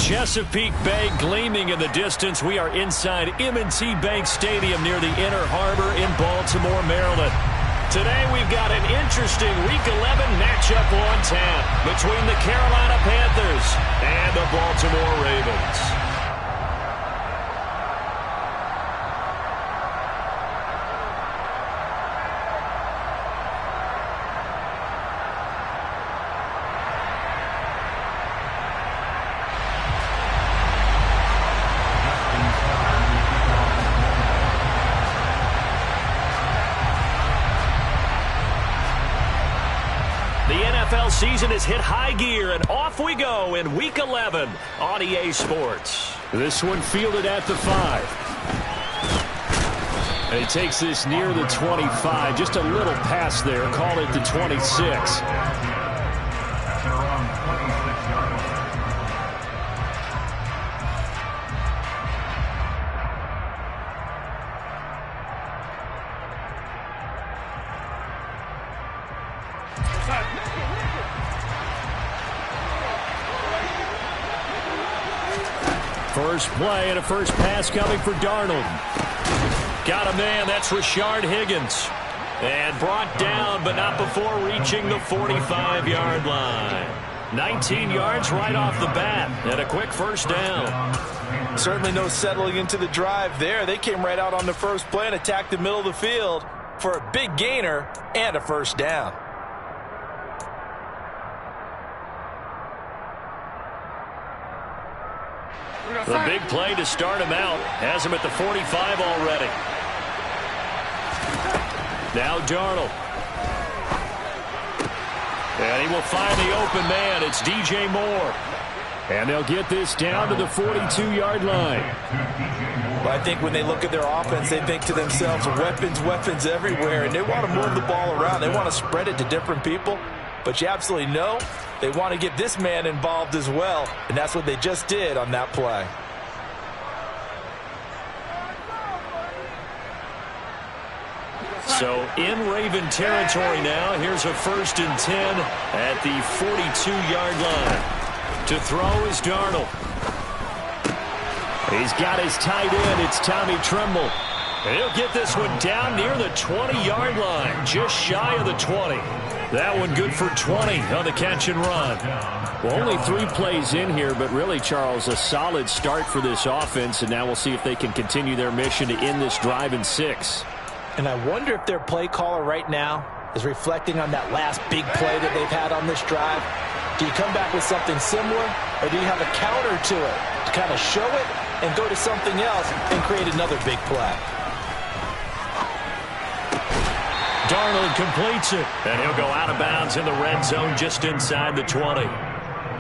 Chesapeake Bay gleaming in the distance. We are inside M&T Bank Stadium near the Inner Harbor in Baltimore, Maryland. Today we've got an interesting Week 11 matchup on tap between the Carolina Panthers and the Baltimore Ravens. Season has hit high gear, and off we go in Week 11 on EA Sports. This one fielded at the 5. And he takes this near the 25. Just a little pass there. Call it the 26. First play and a first pass coming for Darnold. Got a man, that's Rashard Higgins. And brought down, but not before reaching the 45-yard line. 19 yards right off the bat, and a quick first down. Certainly no settling into the drive there. They came right out on the first play and attacked the middle of the field for a big gainer and a first down. The big play to start him out. Has him at the 45 already. Now Darnold. And he will find the open man. It's DJ Moore. And they'll get this down to the 42-yard line. Well, I think when they look at their offense, they think to themselves, weapons, weapons everywhere. And they want to move the ball around. They want to spread it to different people. But you absolutely know they want to get this man involved as well. And that's what they just did on that play. So in Raven territory now. Here's a 1st and 10 at the 42-yard line. To throw is Darnold. He's got his tight end. It's Tommy Tremble. And he'll get this one down near the 20-yard line. Just shy of the 20. That one good for 20 on the catch and run. Well, only 3 plays in here, but really, Charles, a solid start for this offense. And now we'll see if they can continue their mission to end this drive in 6. And I wonder if their play caller right now is reflecting on that last big play that they've had on this drive. Do you come back with something similar, or do you have a counter to it to kind of show it and go to something else and create another big play? Darnold completes it, and he'll go out of bounds in the red zone just inside the 20.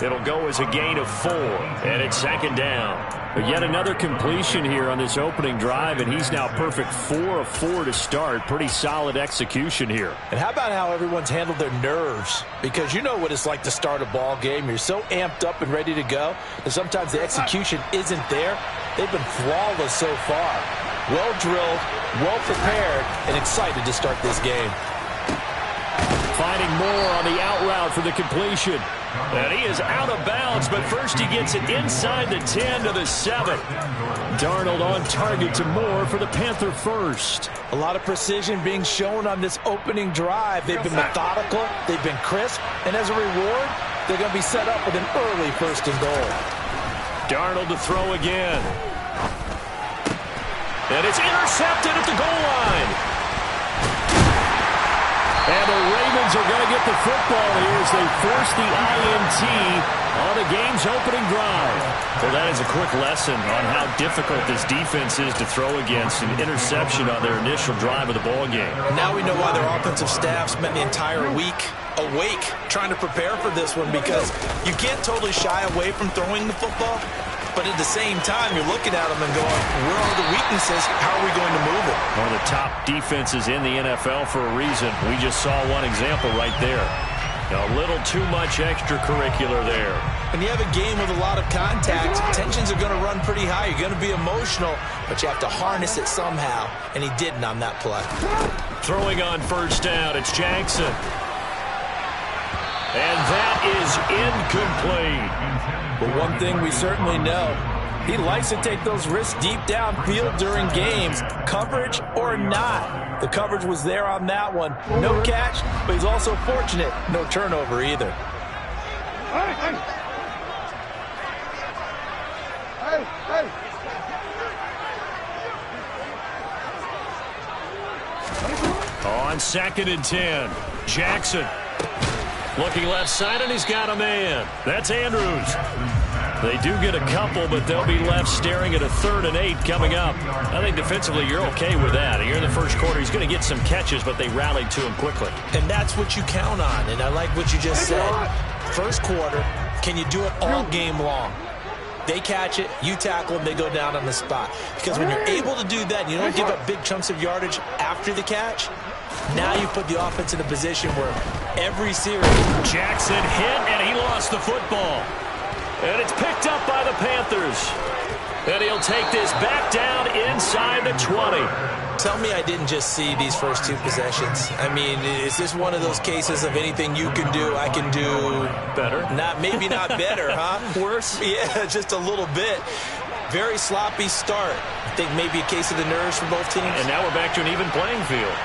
It'll go as a gain of 4, and it's 2nd down. But yet another completion here on this opening drive, and he's now perfect 4 of 4 to start. Pretty solid execution here. And how about how everyone's handled their nerves? Because you know what it's like to start a ball game. You're so amped up and ready to go, and sometimes the execution isn't there. They've been flawless so far. Well drilled, well prepared, and excited to start this game. Finding Moore on the out route for the completion. And he is out of bounds, but first he gets it inside the 10 to the 7. Darnold on target to Moore for the Panther first. A lot of precision being shown on this opening drive. They've been methodical, they've been crisp, and as a reward, they're going to be set up with an early 1st and goal. Darnold to throw again. And it's intercepted at the goal line. And the Ravens are going to get the football here as they force the INT on the game's opening drive. Well, that is a quick lesson on how difficult this defense is to throw against. An interception on their initial drive of the ball game. Now we know why their offensive staff spent the entire week awake trying to prepare for this one, because you can't totally shy away from throwing the football. But at the same time, you're looking at them and going, where are the weaknesses? How are we going to move it? One of the top defenses in the NFL for a reason. We just saw one example right there. A little too much extracurricular there. When you have a game with a lot of contact, tensions are going to run pretty high. You're going to be emotional, but you have to harness it somehow, and he didn't on that play. Throwing on 1st down, it's Jackson. And that is incomplete. But one thing we certainly know, he likes to take those risks deep downfield during games, coverage or not. The coverage was there on that one. No catch, but he's also fortunate. No turnover either. On 2nd and 10, Jackson. Looking left side, and he's got a man. That's Andrews. They do get a couple, but they'll be left staring at a 3rd and 8 coming up. I think defensively you're okay with that. Here in the first quarter, he's going to get some catches, but they rallied to him quickly. And that's what you count on, and I like what you just said. First quarter, can you do it all game long? They catch it, you tackle them, they go down on the spot. Because when you're able to do that, and you don't give up big chunks of yardage after the catch, now you put the offense in a position where every series... Jackson hit, and he lost the football. And it's picked up by the Panthers. And he'll take this back down inside the 20. Tell me I didn't just see these first 2 possessions. I mean, is this one of those cases of anything you can do, I can do... better? Maybe not better, huh? Worse? Yeah, just a little bit. Very sloppy start. I think maybe a case of the nerves for both teams. And now we're back to an even playing field.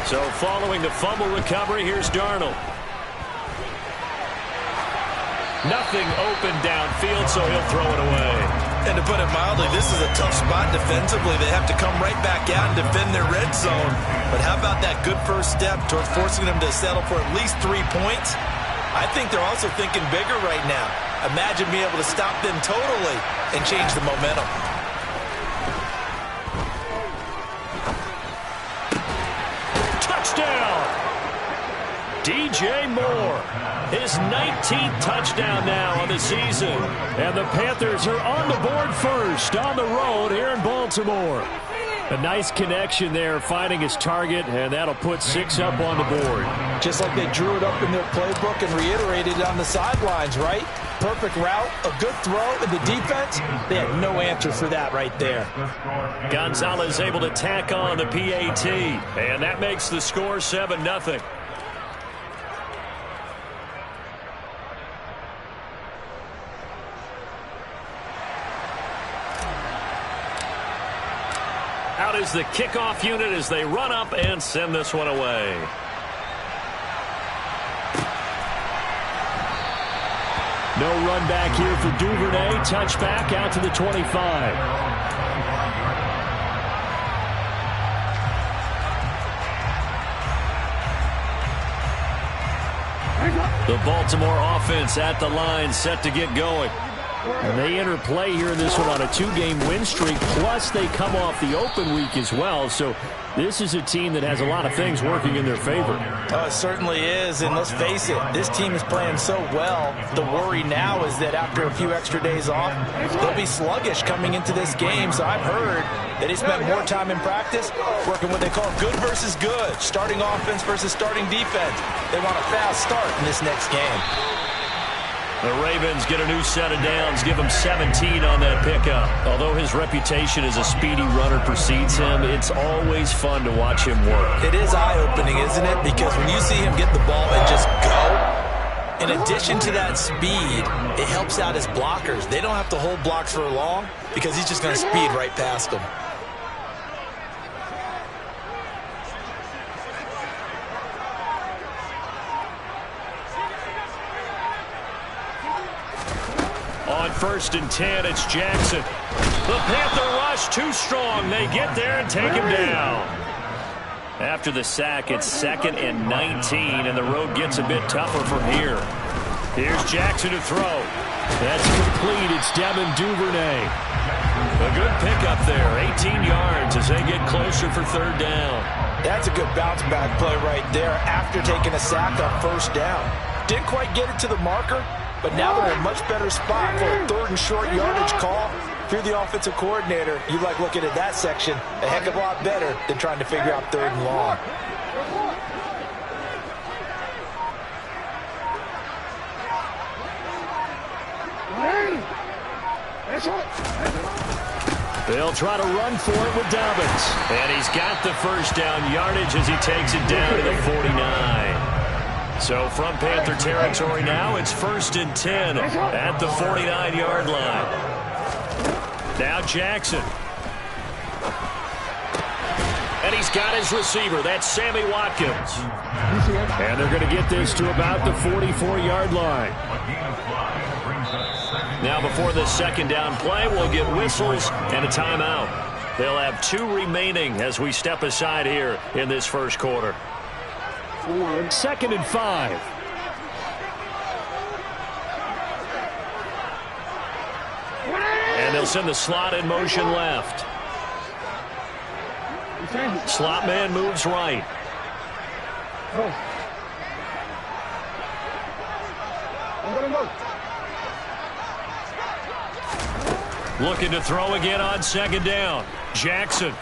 So following the fumble recovery, here's Darnold. Nothing open downfield, so he'll throw it away. And to put it mildly, this is a tough spot defensively. They have to come right back out and defend their red zone. But how about that good first step towards forcing them to settle for at least 3 points? I think they're also thinking bigger right now. Imagine being able to stop them totally and change the momentum. Touchdown! DJ Moore, his 19th touchdown now on the season. And the Panthers are on the board first on the road here in Baltimore. A nice connection there, finding his target, and that'll put 6 up on the board. Just like they drew it up in their playbook and reiterated it on the sidelines, right? Perfect route, a good throw, and the defense, they had no answer for that right there. Gonzalez able to tack on the PAT, and that makes the score 7-0. Out is the kickoff unit as they run up and send this one away. No run back here for Duvernay. Touchback out to the 25. The Baltimore offense at the line, set to get going. And they enter play here in this one on a 2-game win streak, plus they come off the open week as well. So this is a team that has a lot of things working in their favor. Oh, it certainly is, and let's face it, this team is playing so well. The worry now is that after a few extra days off, they'll be sluggish coming into this game. So I've heard that they spent more time in practice working what they call good versus good, starting offense versus starting defense. They want a fast start in this next game. The Ravens get a new set of downs, give him 17 on that pickup. Although his reputation as a speedy runner precedes him, it's always fun to watch him work. It is eye-opening, isn't it? Because when you see him get the ball and just go, in addition to that speed, it helps out his blockers. They don't have to hold blocks for long because he's just going to speed right past them. On 1st and 10, it's Jackson. The Panther rush too strong. They get there and take him down. After the sack, it's 2nd and 19, and the road gets a bit tougher from here. Here's Jackson to throw. That's complete. It's Devin Duvernay. A good pickup there, 18 yards as they get closer for 3rd down. That's a good bounce-back play right there after taking a sack on 1st down. Didn't quite get it to the marker, but now they're in a much better spot for a 3rd and short yardage call. If you're the offensive coordinator, you like looking at that section a heck of a lot better than trying to figure out 3rd and long. They'll try to run for it with Dobbins. And he's got the 1st down yardage as he takes it down to the 49. So from Panther territory now, it's 1st and 10 at the 49-yard line. Now Jackson. And he's got his receiver. That's Sammy Watkins. And they're going to get this to about the 44-yard line. Now before this second down play, we'll get whistles and a timeout. They'll have 2 remaining as we step aside here in this first quarter. 2nd and 5. And they'll send the slot in motion left. Slot man moves right. Looking to throw again on 2nd down. Jackson.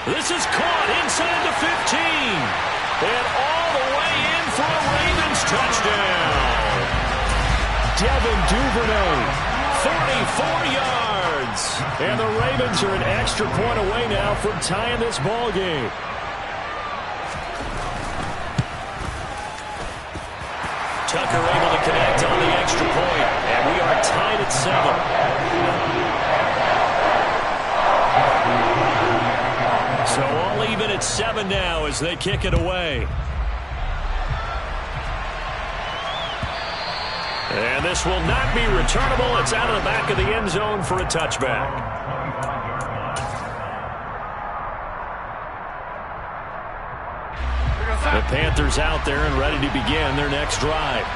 This is caught inside the 15. And all the way in for a Ravens touchdown. Devin Duvernay. 44 yards. And the Ravens are an extra point away now from tying this ball game. Tucker able to connect on the extra point. And we are tied at 7. So all even at 7 now as they kick it away. And this will not be returnable. It's out of the back of the end zone for a touchback. The Panthers out there and ready to begin their next drive.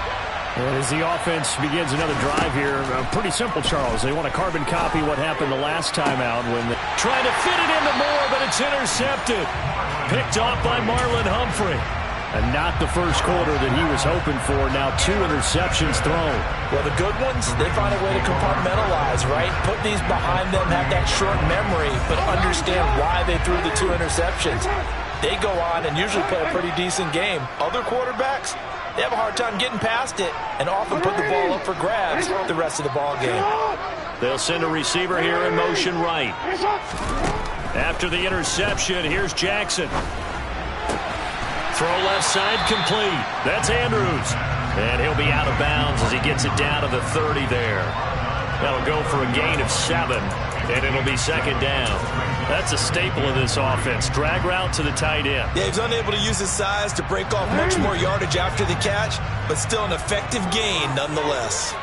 And as the offense begins another drive here, pretty simple, Charles. They want to carbon copy what happened the last time out when they trying to fit it into Moore, but it's intercepted. Picked off by Marlon Humphrey. And not the first quarter that he was hoping for. Now 2 interceptions thrown. Well, the good ones, they find a way to compartmentalize, right? Put these behind them, have that short memory, but understand why they threw the 2 interceptions. They go on and usually play a pretty decent game. Other quarterbacks, they have a hard time getting past it and often put the ball up for grabs the rest of the ball game. They'll send a receiver here in motion right. After the interception, here's Jackson. Throw left side complete. That's Andrews. And he'll be out of bounds as he gets it down to the 30 there. That'll go for a gain of 7, and it'll be 2nd down. That's a staple of this offense. Drag route to the tight end. Yeah, he's unable to use his size to break off much more yardage after the catch, but still an effective gain nonetheless.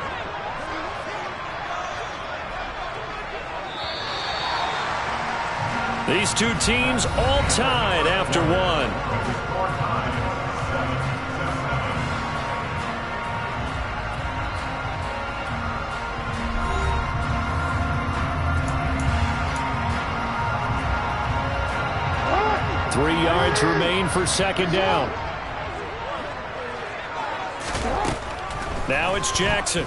These 2 teams all tied after 1. Three yards remain for 2nd down. Now it's Jackson.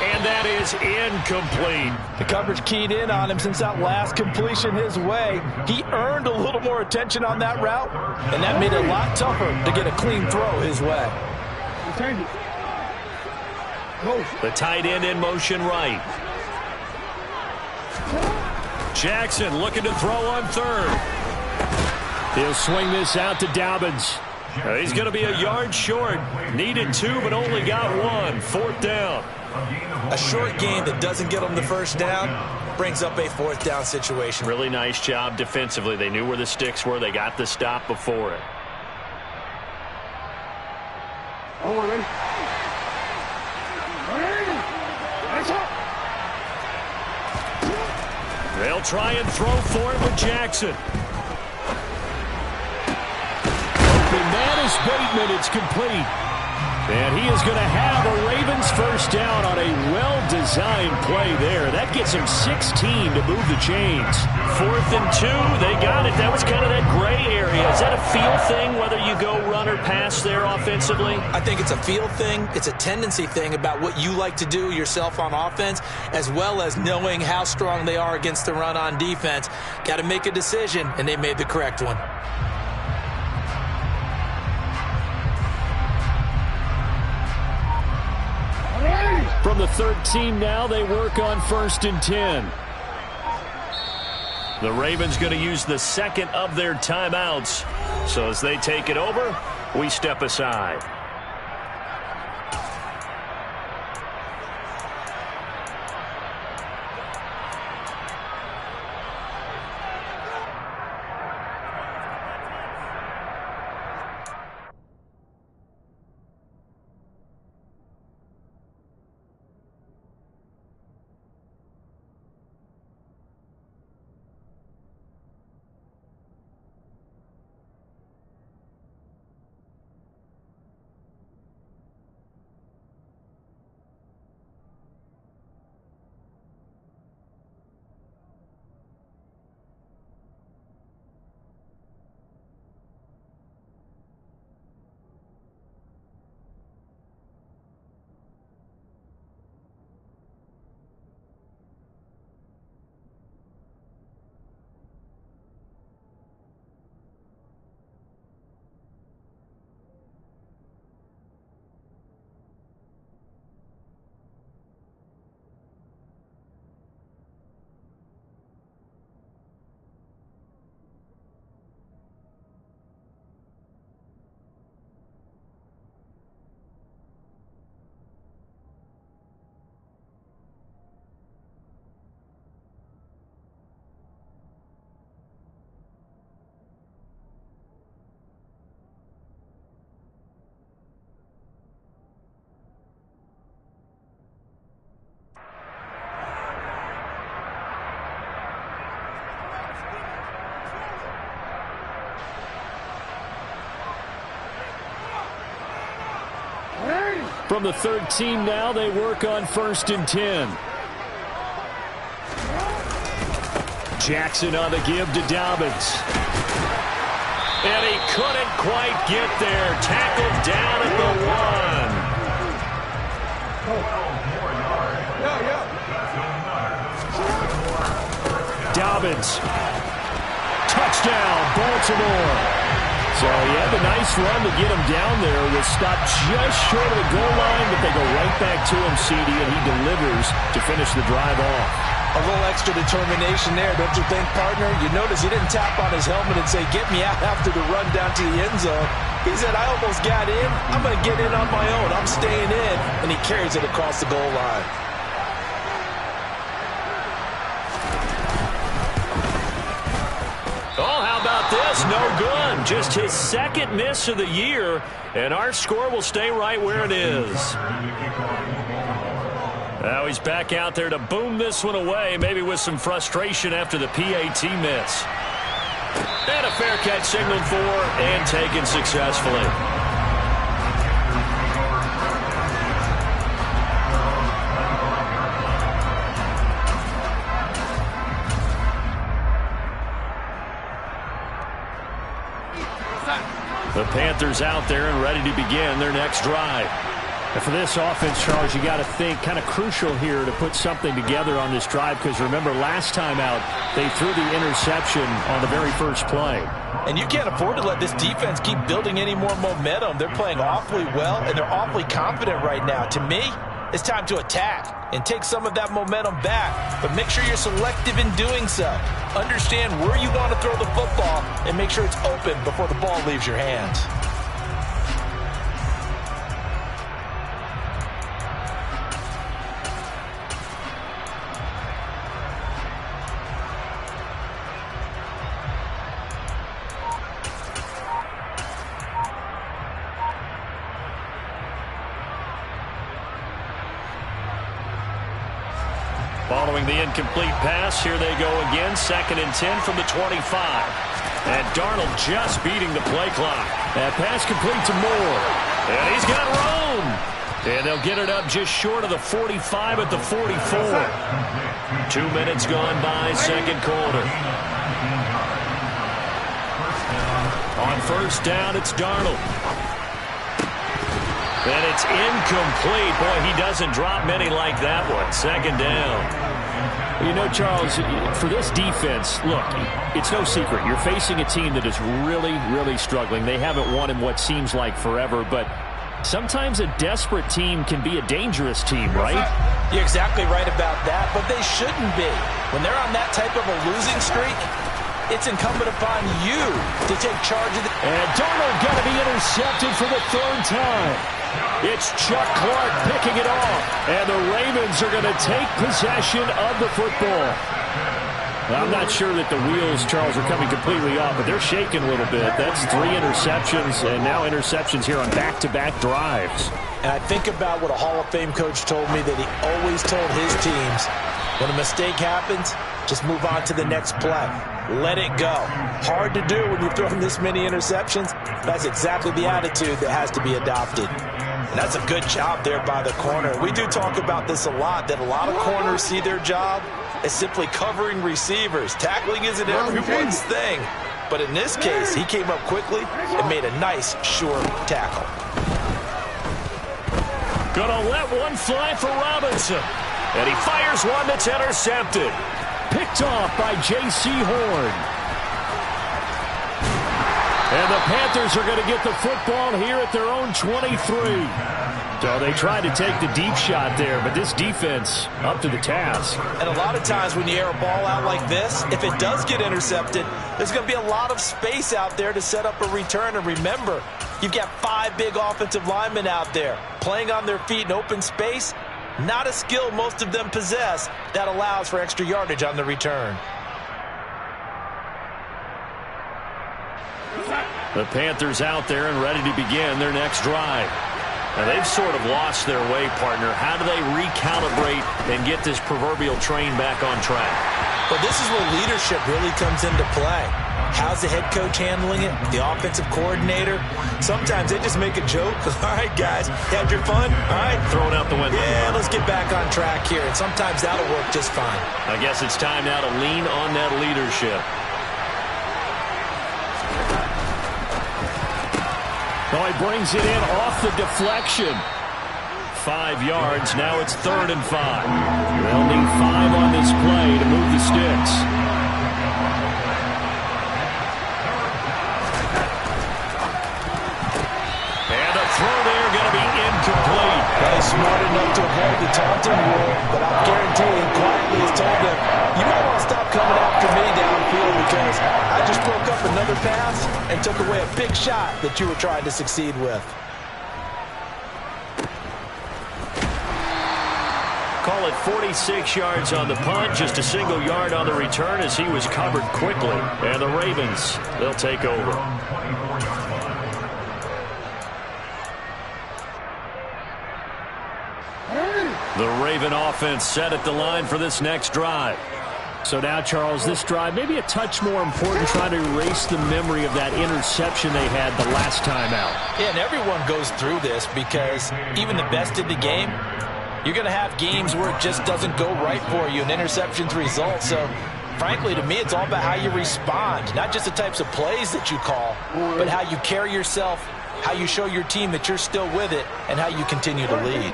And that is incomplete. The coverage keyed in on him since that last completion his way. He earned a little more attention on that route, and that made it a lot tougher to get a clean throw his way. The tight end in motion right. Jackson looking to throw on 3rd. He'll swing this out to Dobbins. He's going to be a yard short. Needed 2, but only got 1. 4th down. A short game that doesn't get them the first down brings up a 4th down situation. Really nice job defensively. They knew where the sticks were. They got the stop before it. They'll try and throw for it with Jackson. Open man is Bateman. It's complete. And he is going to have a Ravens first down on a well-designed play there. That gets him 16 to move the chains. 4th and 2. They got it. That was kind of that gray area. Is that a feel thing, whether you go run or pass there offensively? I think it's a feel thing. It's a tendency thing about what you like to do yourself on offense, as well as knowing how strong they are against the run on defense. Got to make a decision, and they made the correct one. From the 13 now, they work on 1st and 10. The Ravens going to use the second of their timeouts. So as they take it over, we step aside. From the 13 now, they work on 1st and 10. Jackson on the give to Dobbins. And he couldn't quite get there. Tackled down at the 1. Dobbins. Touchdown, Baltimore. So he had a nice run to get him down there. Was stopped just short of the goal line, but they go right back to him, CD, and he delivers to finish the drive off. A little extra determination there, don't you think, partner? You notice he didn't tap on his helmet and say, get me out after the run down to the end zone. He said, I almost got in. I'm going to get in on my own. I'm staying in. And he carries it across the goal line. This no good. Just his second miss of the year, and our score will stay right where it is. Now he's back out there to boom this one away, maybe with some frustration after the PAT miss. And a fair catch signaled for and taken successfully. The Panthers out there and ready to begin their next drive. And for this offense, Charles, you got to think kind of crucial here to put something together on this drive, because remember last time out they threw the interception on the very first play. And you can't afford to let this defense keep building any more momentum. They're playing awfully well, and they're awfully confident right now. To me, it's time to attack and take some of that momentum back. But make sure you're selective in doing so. Understand where you want to throw the football and make sure it's open before the ball leaves your hands. Following the incomplete pass, here they go again. 2nd and 10 from the 25. And Darnold just beating the play clock. That pass complete to Moore. And he's got room. And they'll get it up just short of the 45 at the 44. 2 minutes gone by, second quarter. On first down, it's Darnold. And it's incomplete. Boy, he doesn't drop many like that one. 2nd down. You know, Charles, for this defense, look, it's no secret. You're facing a team that is really, really struggling. They haven't won in what seems like forever, but Sometimes a desperate team can be a dangerous team, right? You're exactly right about that, but they shouldn't be. When they're on that type of a losing streak, it's incumbent upon you to take charge of the... And Darnold going to be intercepted for the third time. It's Chuck Clark picking it off, and the Ravens are going to take possession of the football. I'm not sure that the wheels, Charles, are coming completely off, but they're shaking a little bit. That's 3 interceptions, and now interceptions here on back-to-back drives. And I think about what a Hall of Fame coach told me that he always told his teams, when a mistake happens, just move on to the next play. Let it go. Hard to do when you've thrown this many interceptions. That's exactly the attitude that has to be adopted. And that's a good job there by the corner. We do talk about this a lot, that a lot of corners see their job as simply covering receivers. Tackling isn't everyone's thing. But in this case, he came up quickly and made a nice, sure tackle. Gonna let one fly for Robinson. And he fires one that's intercepted. Picked off by J.C. Horn. And the Panthers are going to get the football here at their own 23. So they tried to take the deep shot there, but this defense up to the task. And a lot of times when you air a ball out like this, if it does get intercepted, there's going to be a lot of space out there to set up a return. And remember, you've got 5 big offensive linemen out there playing on their feet in open space. Not a skill most of them possess that allows for extra yardage on the return. The Panthers out there and ready to begin their next drive. Now they've sort of lost their way, partner. How do they recalibrate and get this proverbial train back on track? Well, this is where leadership really comes into play. How's the head coach handling it? The offensive coordinator? Sometimes they just make a joke. All right, guys, had your fun? All right. Throw it out the window. Yeah, let's get back on track here. And sometimes that'll work just fine. I guess it's time now to lean on that leadership. Oh, he brings it in off the deflection. 5 yards. Now it's 3rd and 5. They'll need 5 on this play to move the sticks. And a throw there going to be incomplete. Well, he's smart enough to avoid the taunting rule, but I'm guaranteeing quietly has told them, you might want to stop coming after me downfield because I just broke up another pass and took away a big shot that you were trying to succeed with. Call it 46 yards on the punt, just a single yard on the return as he was covered quickly. And the Ravens, they'll take over. The Raven offense set at the line for this next drive. So now, Charles, this drive maybe a touch more important, trying to erase the memory of that interception they had the last time out. Yeah, and everyone goes through this because even the best in the game, you're going to have games where it just doesn't go right for you, and interceptions result. So, frankly, to me, it's all about how you respond, not just the types of plays that you call, but how you carry yourself, how you show your team that you're still with it, and how you continue to lead.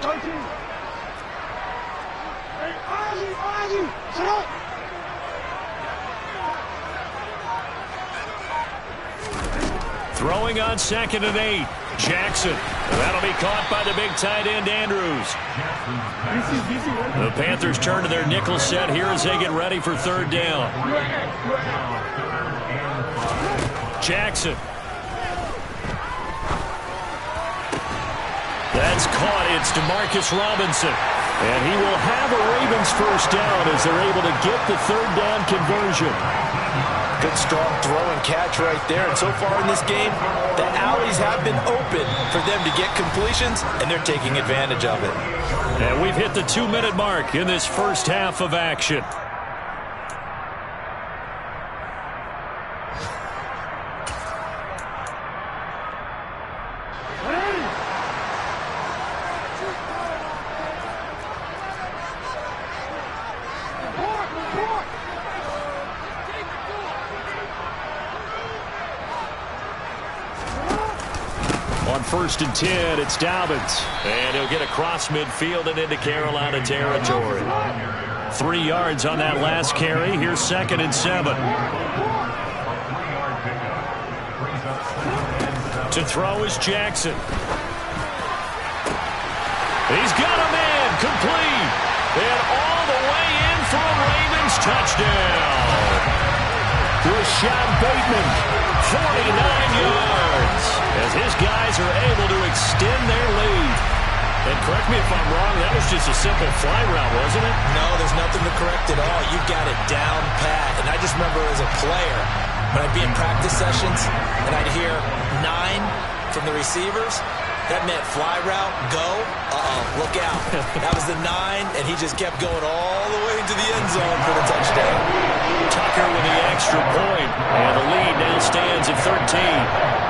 Throwing on 2nd and 8. Jackson. That'll be caught by the big tight end, Andrews. The Panthers turn to their nickel set here as they get ready for 3rd down. Jackson. That's caught. It's DeMarcus Robinson. And he will have a Ravens first down as they're able to get the 3rd down conversion. Good, strong throw and catch right there. And so far in this game, the alleys have been open for them to get completions, and they're taking advantage of it. And we've hit the 2-minute mark in this first half of action. On 1st and 10, it's Dobbins. And he'll get across midfield and into Carolina territory. 3 yards on that last carry. Here's 2nd and 7. To throw is Jackson. He's got a man complete. And all the way in for a Ravens touchdown. Rashad Bateman, 49 yards, as his guys are able to extend their lead. And correct me if I'm wrong, that was just a simple fly route, wasn't it? No, there's nothing to correct at all. You've got it down pat. And I just remember as a player, when I'd be in practice sessions and I'd hear 9 from the receivers, that meant fly route, go, look out. That was the 9, and he just kept going all the way into the end zone for the touchdown. Tucker with the extra point, and the lead now stands at 13.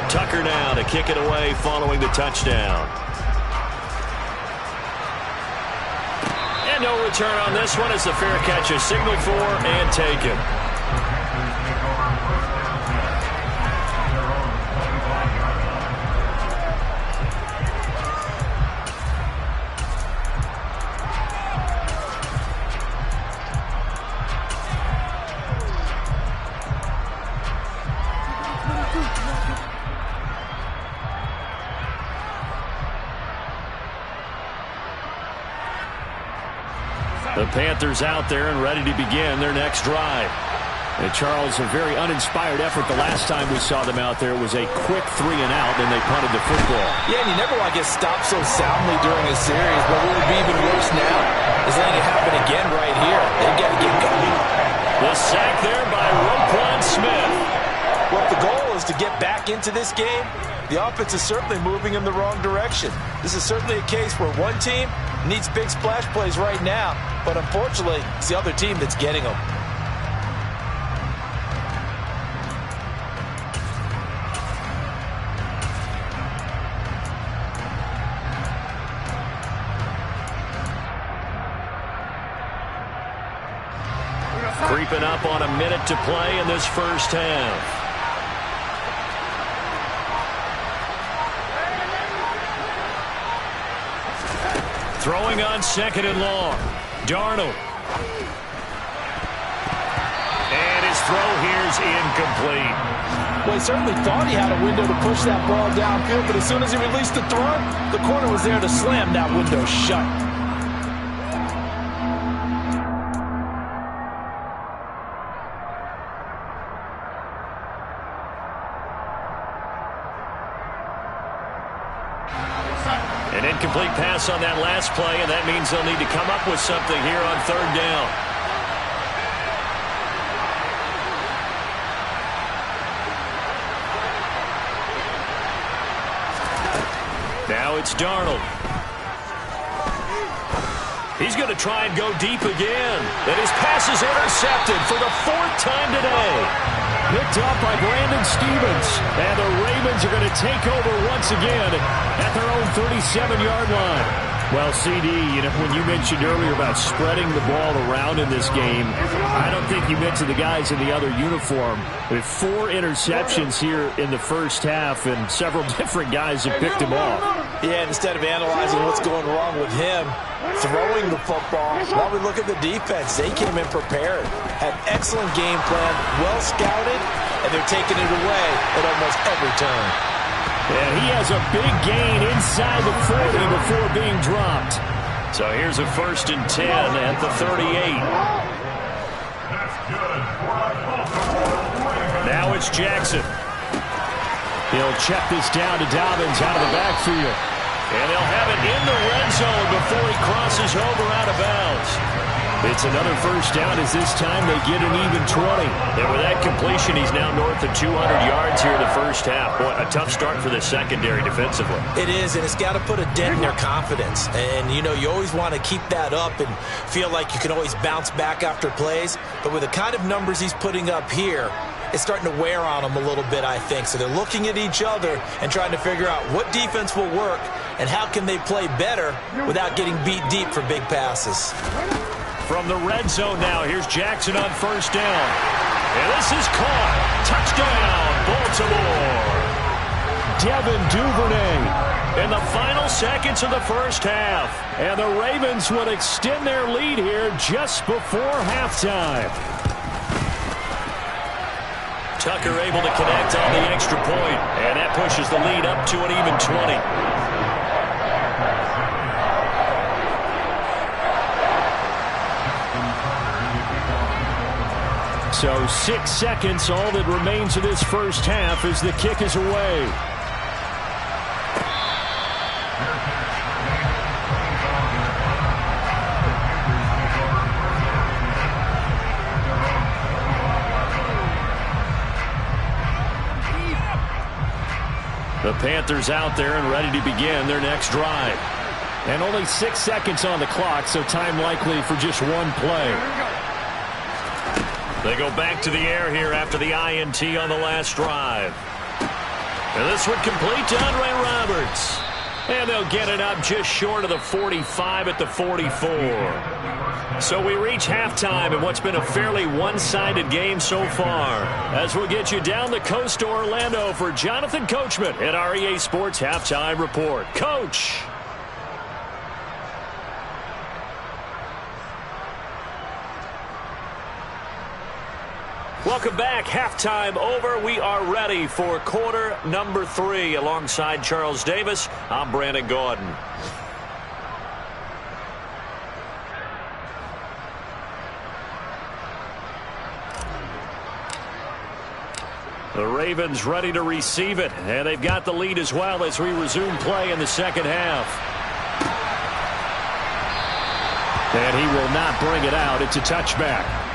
Tucker now to kick it away following the touchdown. And no return on this one. It's a fair catch, a signal for and taken. The Panthers out there and ready to begin their next drive. And Charles, a very uninspired effort the last time we saw them out there. It was a quick 3 and out, and they punted the football. Yeah, and you never want to get stopped so soundly during a series, but what would be even worse now is letting it happen again right here. They've got to get going. The sack there by Roquan Smith. Well, if the goal is to get back into this game, the offense is certainly moving in the wrong direction. This is certainly a case where one team needs big splash plays right now, but unfortunately, it's the other team that's getting them. Creeping up on a minute to play in this first half. Throwing on 2nd and long. Darnold. And his throw here's incomplete. Well, he certainly thought he had a window to push that ball downfield, but as soon as he released the throw, the corner was there to slam that window shut. An incomplete pass on that last play, and that means they'll need to come up with something here on 3rd down. Now it's Darnold. He's going to try and go deep again. And his pass is intercepted for the 4th time today. Picked up by Brandon Stevens. And the Ravens are going to take over once again at their own 37-yard line. Well, CD, you know, when you mentioned earlier about spreading the ball around in this game, I don't think you mentioned the guys in the other uniform. With 4 interceptions here in the first half, and several different guys have picked him off. Yeah, instead of analyzing what's going wrong with him, throwing the football, while we look at the defense, they came in prepared, had excellent game plan, well scouted, and they're taking it away at almost every turn. And he has a big gain inside the 40 before being dropped. So here's a 1st and 10 at the 38. Now it's Jackson. He'll check this down to Dobbins out of the backfield. And they'll have it in the red zone before he crosses over out of bounds. It's another 1st down as this time they get an even 20. And with that completion, he's now north of 200 yards here in the first half. Boy, a tough start for the secondary defensively. It is, and it's got to put a dent in their confidence. And, you know, you always want to keep that up and feel like you can always bounce back after plays. But with the kind of numbers he's putting up here, it's starting to wear on them a little bit, I think. So they're looking at each other and trying to figure out what defense will work and how can they play better without getting beat deep for big passes. From the red zone now, here's Jackson on 1st down. And this is caught. Touchdown, Baltimore. Devin Duvernay. in the final seconds of the first half. And the Ravens would extend their lead here just before halftime. Tucker able to connect on the extra point, and that pushes the lead up to an even 20. So 6 seconds, all that remains of this first half as the kick is away. The Panthers out there and ready to begin their next drive. And only 6 seconds on the clock, so time likely for just one play. They go back to the air here after the INT on the last drive. And this one complete to Andre Roberts. And they'll get it up just short of the 45 at the 44. So we reach halftime in what's been a fairly one-sided game so far. As we'll get you down the coast to Orlando for Jonathan Coachman at our EA Sports Halftime Report. Coach. Welcome back. Halftime over. We are ready for quarter number 3. Alongside Charles Davis, I'm Brandon Gordon. The Ravens ready to receive it, and they've got the lead as well as we resume play in the second half. And he will not bring it out. It's a touchback.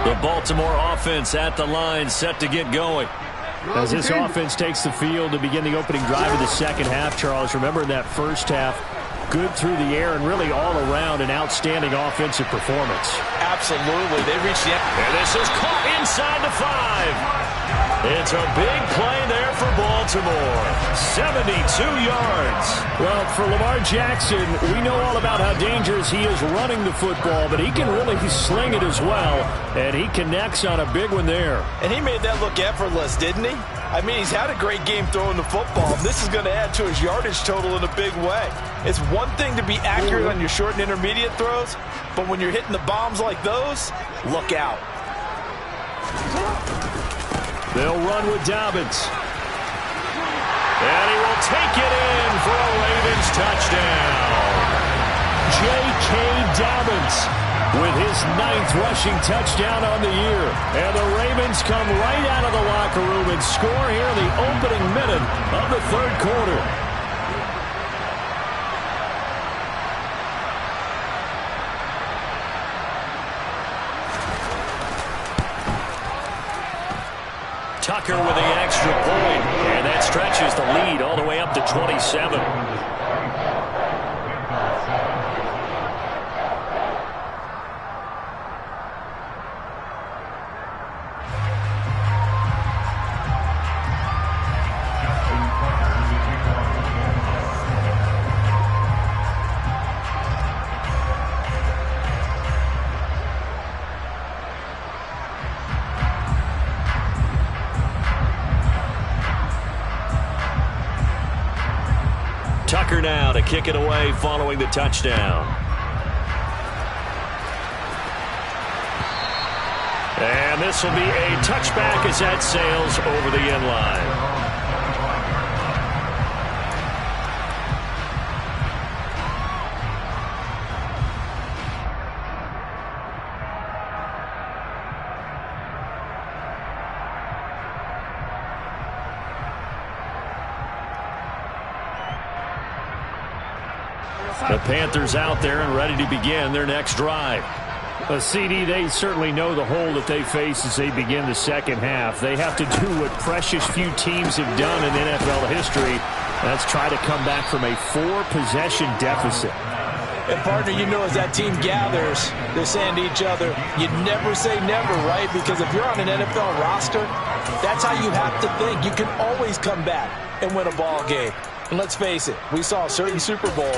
The Baltimore offense at the line, set to get going. As this offense takes the field to begin the opening drive of the second half, Charles, remember in that first half, good through the air and really all around an outstanding offensive performance. Absolutely. They reached the end. And this is caught inside the 5. It's a big play there for Baltimore. 72 yards. Well, for Lamar Jackson, we know all about how dangerous he is running the football, but he can really sling it as well, and he connects on a big one there. And he made that look effortless, didn't he? I mean, he's had a great game throwing the football. This is going to add to his yardage total in a big way. It's one thing to be accurate on your short and intermediate throws, but when you're hitting the bombs like those, look out. They'll run with Dobbins. And he will take it in for a Ravens touchdown. J.K. Dobbins with his 9th rushing touchdown on the year. And the Ravens come right out of the locker room and score here in the opening minute of the third quarter. Tucker with the extra point, and that stretches the lead all the way up to 27. Tucker now to kick it away following the touchdown. And this will be a touchback as that sails over the end line. The Panthers out there and ready to begin their next drive. CD, they certainly know the hole that they face as they begin the second half. They have to do what precious few teams have done in NFL history. That's try to come back from a 4-possession deficit. And, partner, you know as that team gathers, they're saying to each other, you never say never, right? Because if you're on an NFL roster, that's how you have to think. You can always come back and win a ball game. And let's face it, we saw a certain Super Bowl,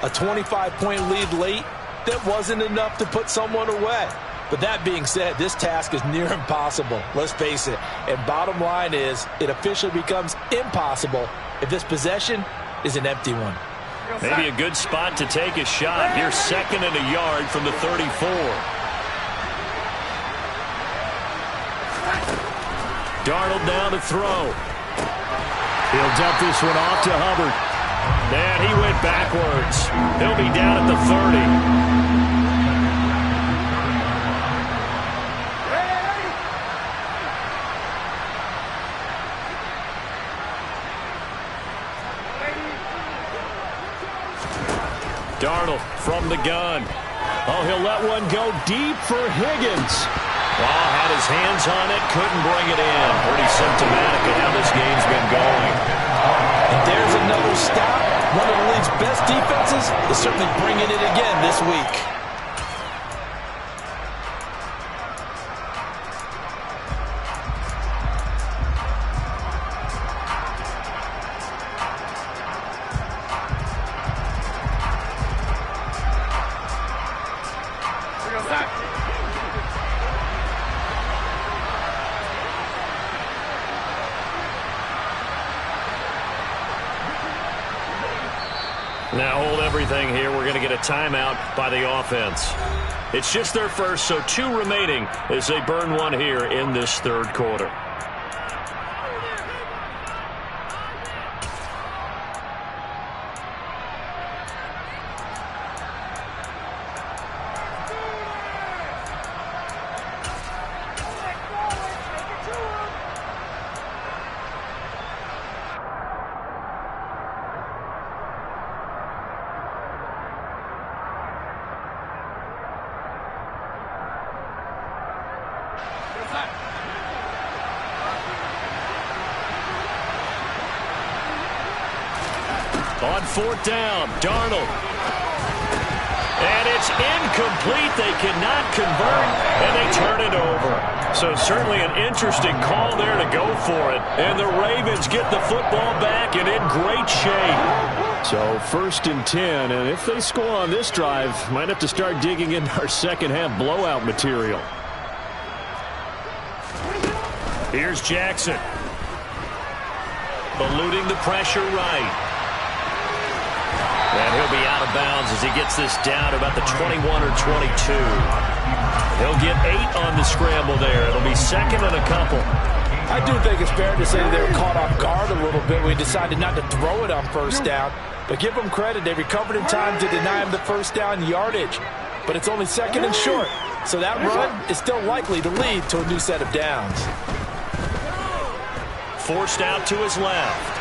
a 25-point lead late that wasn't enough to put someone away. But that being said, this task is near impossible. Let's face it. And bottom line is, it officially becomes impossible if this possession is an empty one. Maybe a good spot to take a shot. Here's 2nd and a yard from the 34. Darnold now to throw. He'll dump this one off to Hubbard. And he went backwards. He'll be down at the 30. Darnold from the gun. Oh, he'll let one go deep for Higgins. Oh, had his hands on it, couldn't bring it in. Pretty symptomatic of how this game's been going. And there's another stop. One of the league's best defenses is certainly bringing it again this week. Now hold everything here. We're going to get a timeout by the offense. It's just their first, so 2 remaining as they burn one here in this 3rd quarter. On 4th down, Darnold. And it's incomplete. They cannot convert, and they turn it over. So certainly an interesting call there to go for it. And the Ravens get the football back and in great shape. So 1st and 10, and if they score on this drive, might have to start digging into our second-half blowout material. Here's Jackson. Eluding the pressure right. And he'll be out of bounds as he gets this down to about the 21 or 22. He'll get 8 on the scramble there. It'll be 2nd and a couple. I do think it's fair to say they were caught off guard a little bit when he decided not to throw it on 1st down. But give them credit. They recovered in time to deny him the 1st down yardage. But it's only 2nd and short. So that run is still likely to lead to a new set of downs. Forced out to his left.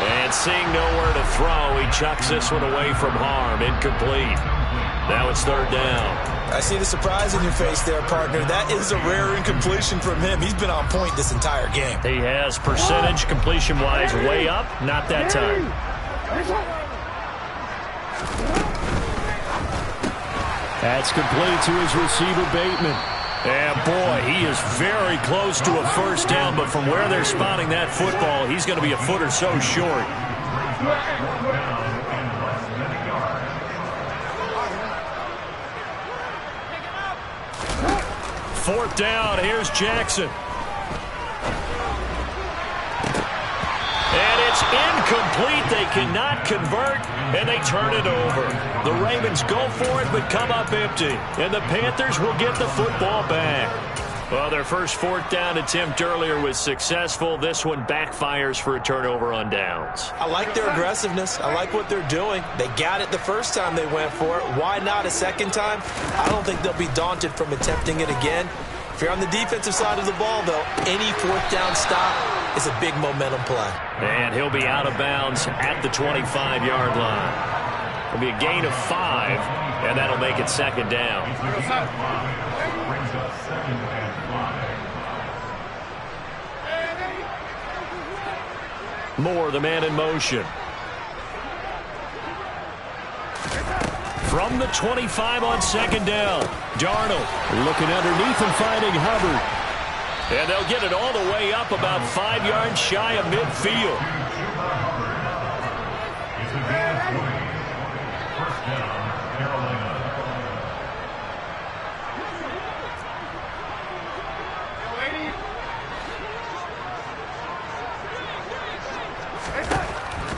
And seeing nowhere to throw, he chucks this one away from harm. Incomplete. Now it's 3rd down. I see the surprise in your face there, partner. That is a rare incompletion from him. He's been on point this entire game. He has percentage completion-wise way up. Not that time. That's complete to his receiver, Bateman. And, boy, he is very close to a 1st down, but from where they're spotting that football, he's going to be a foot or so short. 4th down, here's Jackson. And it's incomplete. They cannot convert, and they turn it over. The Ravens go for it, but come up empty. And the Panthers will get the football back. Well, their first 4th down attempt earlier was successful. This one backfires for a turnover on downs. I like their aggressiveness. I like what they're doing. They got it the first time they went for it. Why not a second time? I don't think they'll be daunted from attempting it again. If you're on the defensive side of the ball, though, any 4th down stop is a big momentum play. And he'll be out of bounds at the 25-yard line. It'll be a gain of 5, and that'll make it 2nd down. Moore, the man in motion. From the 25 on second down. Darnold looking underneath and finding Hubbard. And they'll get it all the way up about 5 yards shy of midfield.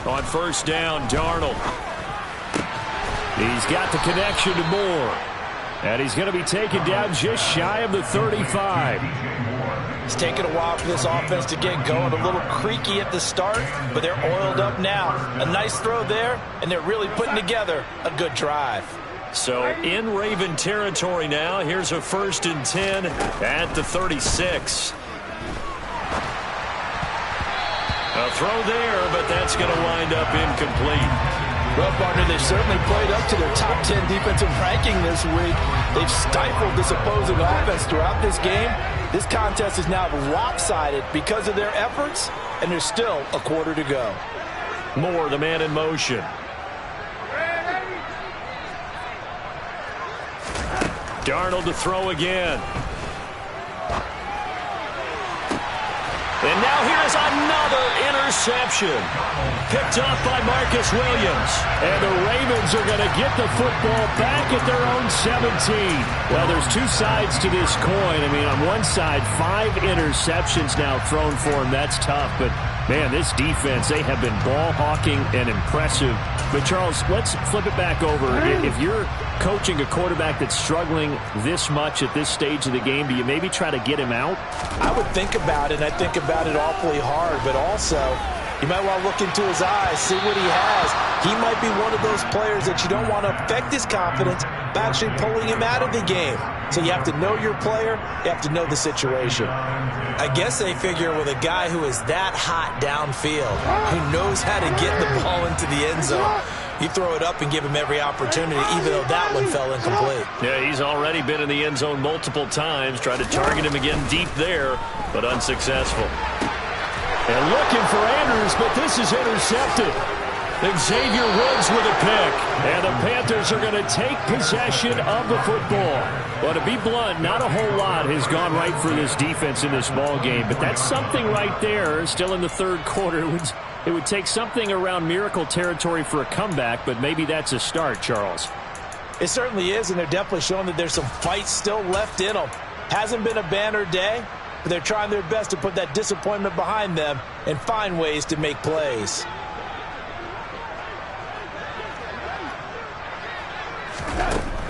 On first down, Darnold. He's got the connection to Moore. And he's going to be taken down just shy of the 35. It's taken a while for this offense to get going. A little creaky at the start, but they're oiled up now. A nice throw there, and they're really putting together a good drive. So in Raven territory now. Here's a 1st and 10 at the 36. A throw there, but that's going to wind up incomplete. Well, partner, they've certainly played up to their top 10 defensive ranking this week. They've stifled this opposing offense throughout this game. This contest is now lopsided because of their efforts, and there's still a quarter to go. Moore, the man in motion. Darnold to throw again. And now here's another interception. Picked off by Marcus Williams. And the Ravens are going to get the football back at their own 17. Well, there's two sides to this coin. I mean, on one side, 5 interceptions now thrown for him. That's tough. But, man, this defense, they have been ball hawking and impressive. But, Charles, let's flip it back over. If you're coaching a quarterback that's struggling this much at this stage of the game, do you maybe try to get him out? I would think about it, and I think about it awfully hard. But also, you might want to look into his eyes, see what he has. He might be one of those players that you don't want to affect his confidence by actually pulling him out of the game. So you have to know your player. You have to know the situation. I guess they figure with a guy who is that hot downfield, who knows how to get the ball into the end zone, you throw it up and give him every opportunity, even though that one fell incomplete. Yeah, he's already been in the end zone multiple times. Tried to target him again deep there, but unsuccessful. And looking for Andrews, but this is intercepted. Xavier Woods with a pick. And the Panthers are going to take possession of the football. Well, to be blunt, not a whole lot has gone right for this defense in this ball game, but that's something right there. Still in the third quarter. It would take something around miracle territory for a comeback, but maybe that's a start, Charles. It certainly is, and they're definitely showing that there's some fight still left in them. Hasn't been a banner day, but they're trying their best to put that disappointment behind them and find ways to make plays.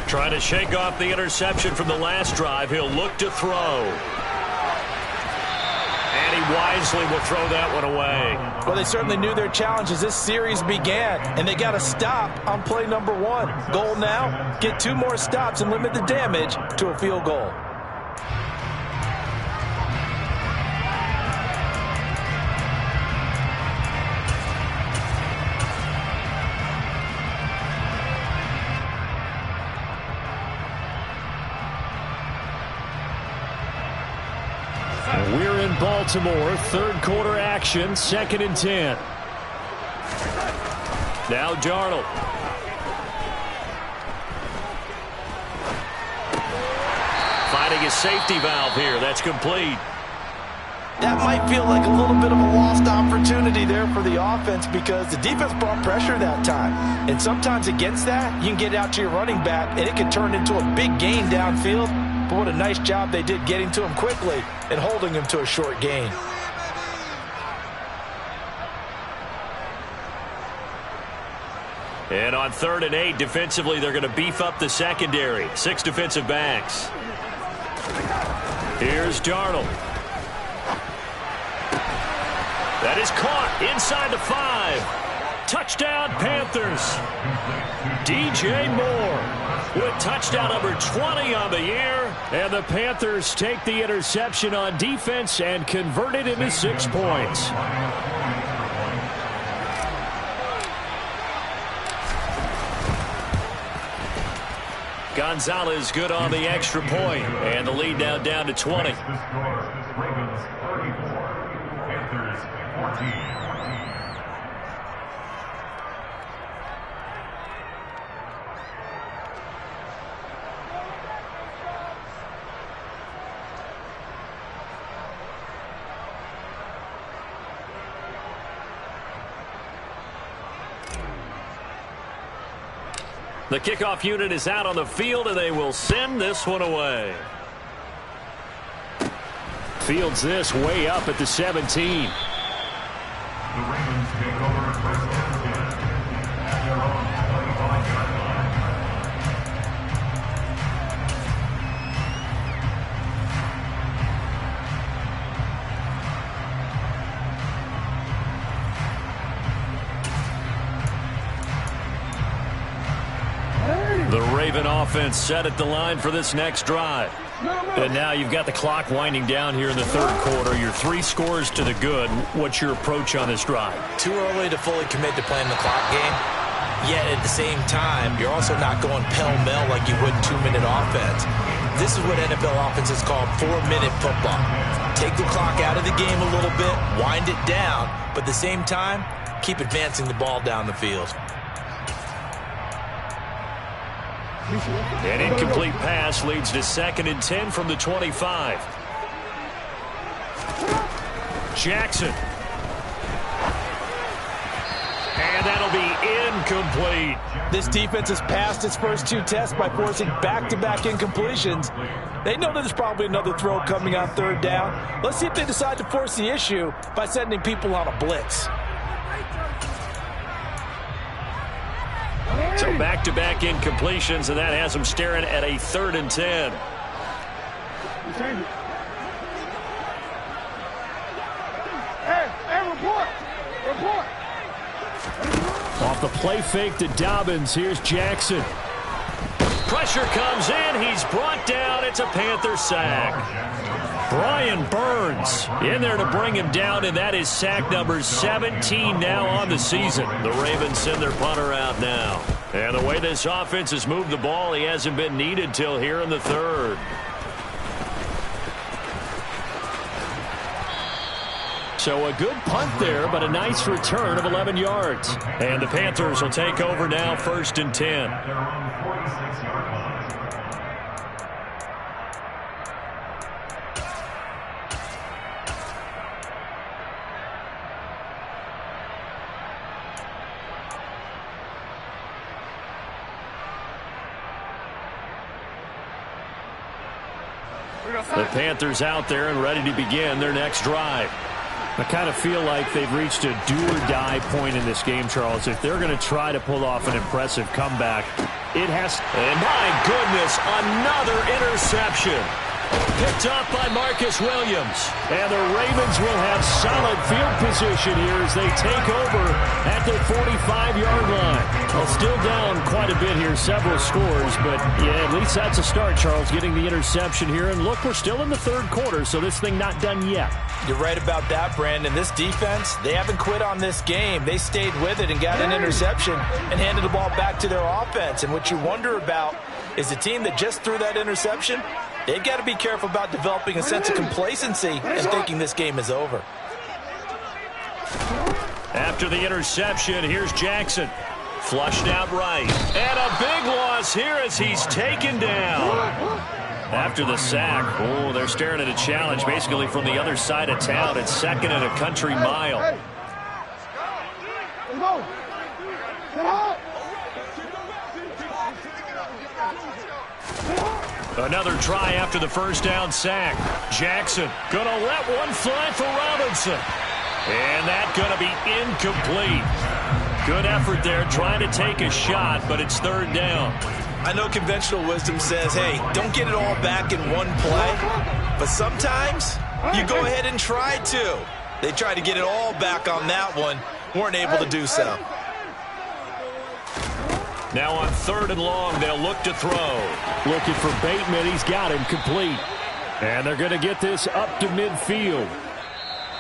Trying to shake off the interception from the last drive. He'll look to throw. And he wisely will throw that one away. Well, they certainly knew their challenge as this series began, and they got to stop on play number 1. Goal now, get 2 more stops and limit the damage to a field goal. We're in Baltimore, third quarter action, 2nd and 10. Now Darnold. Finding his safety valve here. That's complete. That might feel like a little bit of a lost opportunity there for the offense because the defense brought pressure that time. And sometimes against that, you can get out to your running back, and it can turn into a big gain downfield. But what a nice job they did getting to him quickly and holding him to a short gain. And on 3rd and 8, defensively, they're going to beef up the secondary. 6 defensive backs. Here's Darnold. That is caught inside the 5. Touchdown, Panthers. DJ Moore with touchdown number 20 on the year. And the Panthers take the interception on defense and convert it into 6 points. Gonzalez good on the extra point. And the lead now down to 20. Ravens 34, Panthers 14. The kickoff unit is out on the field, and they will send this one away. Fields this way up at the 17. The Ravens take over first and 10 at their own 25-yard line. The Raven offense set at the line for this next drive. And now you've got the clock winding down here in the third quarter. You're 3 scores to the good. What's your approach on this drive? Too early to fully commit to playing the clock game. Yet at the same time, you're also not going pell-mell like you would in 2-minute offense. This is what NFL offenses call 4-minute football. Take the clock out of the game a little bit, wind it down, but at the same time, keep advancing the ball down the field. An incomplete pass leads to 2nd and 10 from the 25. Jackson. And that'll be incomplete. This defense has passed its first 2 tests by forcing back-to-back incompletions. They know there's probably another throw coming on 3rd down. Let's see if they decide to force the issue by sending people on a blitz. So back-to-back incompletions, and that has them staring at a 3rd and 10. Hey, report! Off the play fake to Dobbins. Here's Jackson. Pressure comes in. He's brought down. It's a Panther sack. Brian Burns in there to bring him down, and that is sack number 17 now on the season. The Ravens send their punter out now. And the way this offense has moved the ball, he hasn't been needed till here in the 3rd. So a good punt there, but a nice return of 11 yards. And the Panthers will take over now, 1st and 10. At their own 46-yard line. The Panthers out there and ready to begin their next drive. I kind of feel like they've reached a do-or-die point in this game, Charles. If they're going to try to pull off an impressive comeback, it has to. And my goodness, another interception. Picked up by Marcus Williams. And the Ravens will have solid field position here as they take over at their 45-yard line. Well, still down quite a bit here, several scores, but yeah, at least that's a start, Charles, getting the interception here. And look, we're still in the 3rd quarter, so this thing not done yet. You're right about that, Brandon. This defense, they haven't quit on this game. They stayed with it and got an interception and handed the ball back to their offense. And what you wonder about is the team that just threw that interception, they've got to be careful about developing a sense of complacency and thinking this game is over. After the interception, here's Jackson. Flushed out right. And a big loss here as he's taken down. After the sack, oh, they're staring at a challenge basically from the other side of town. It's 2nd and a country mile. Another try after the 1st down sack. Jackson gonna let one fly for Robinson. And that gonna be incomplete. Good effort there trying to take a shot, but it's 3rd down. I know conventional wisdom says, hey, don't get it all back in one play. But sometimes you go ahead and try to. They tried to get it all back on that one. Weren't able to do so. Now on 3rd and long, they'll look to throw. Looking for Bateman. He's got him complete. And they're going to get this up to midfield.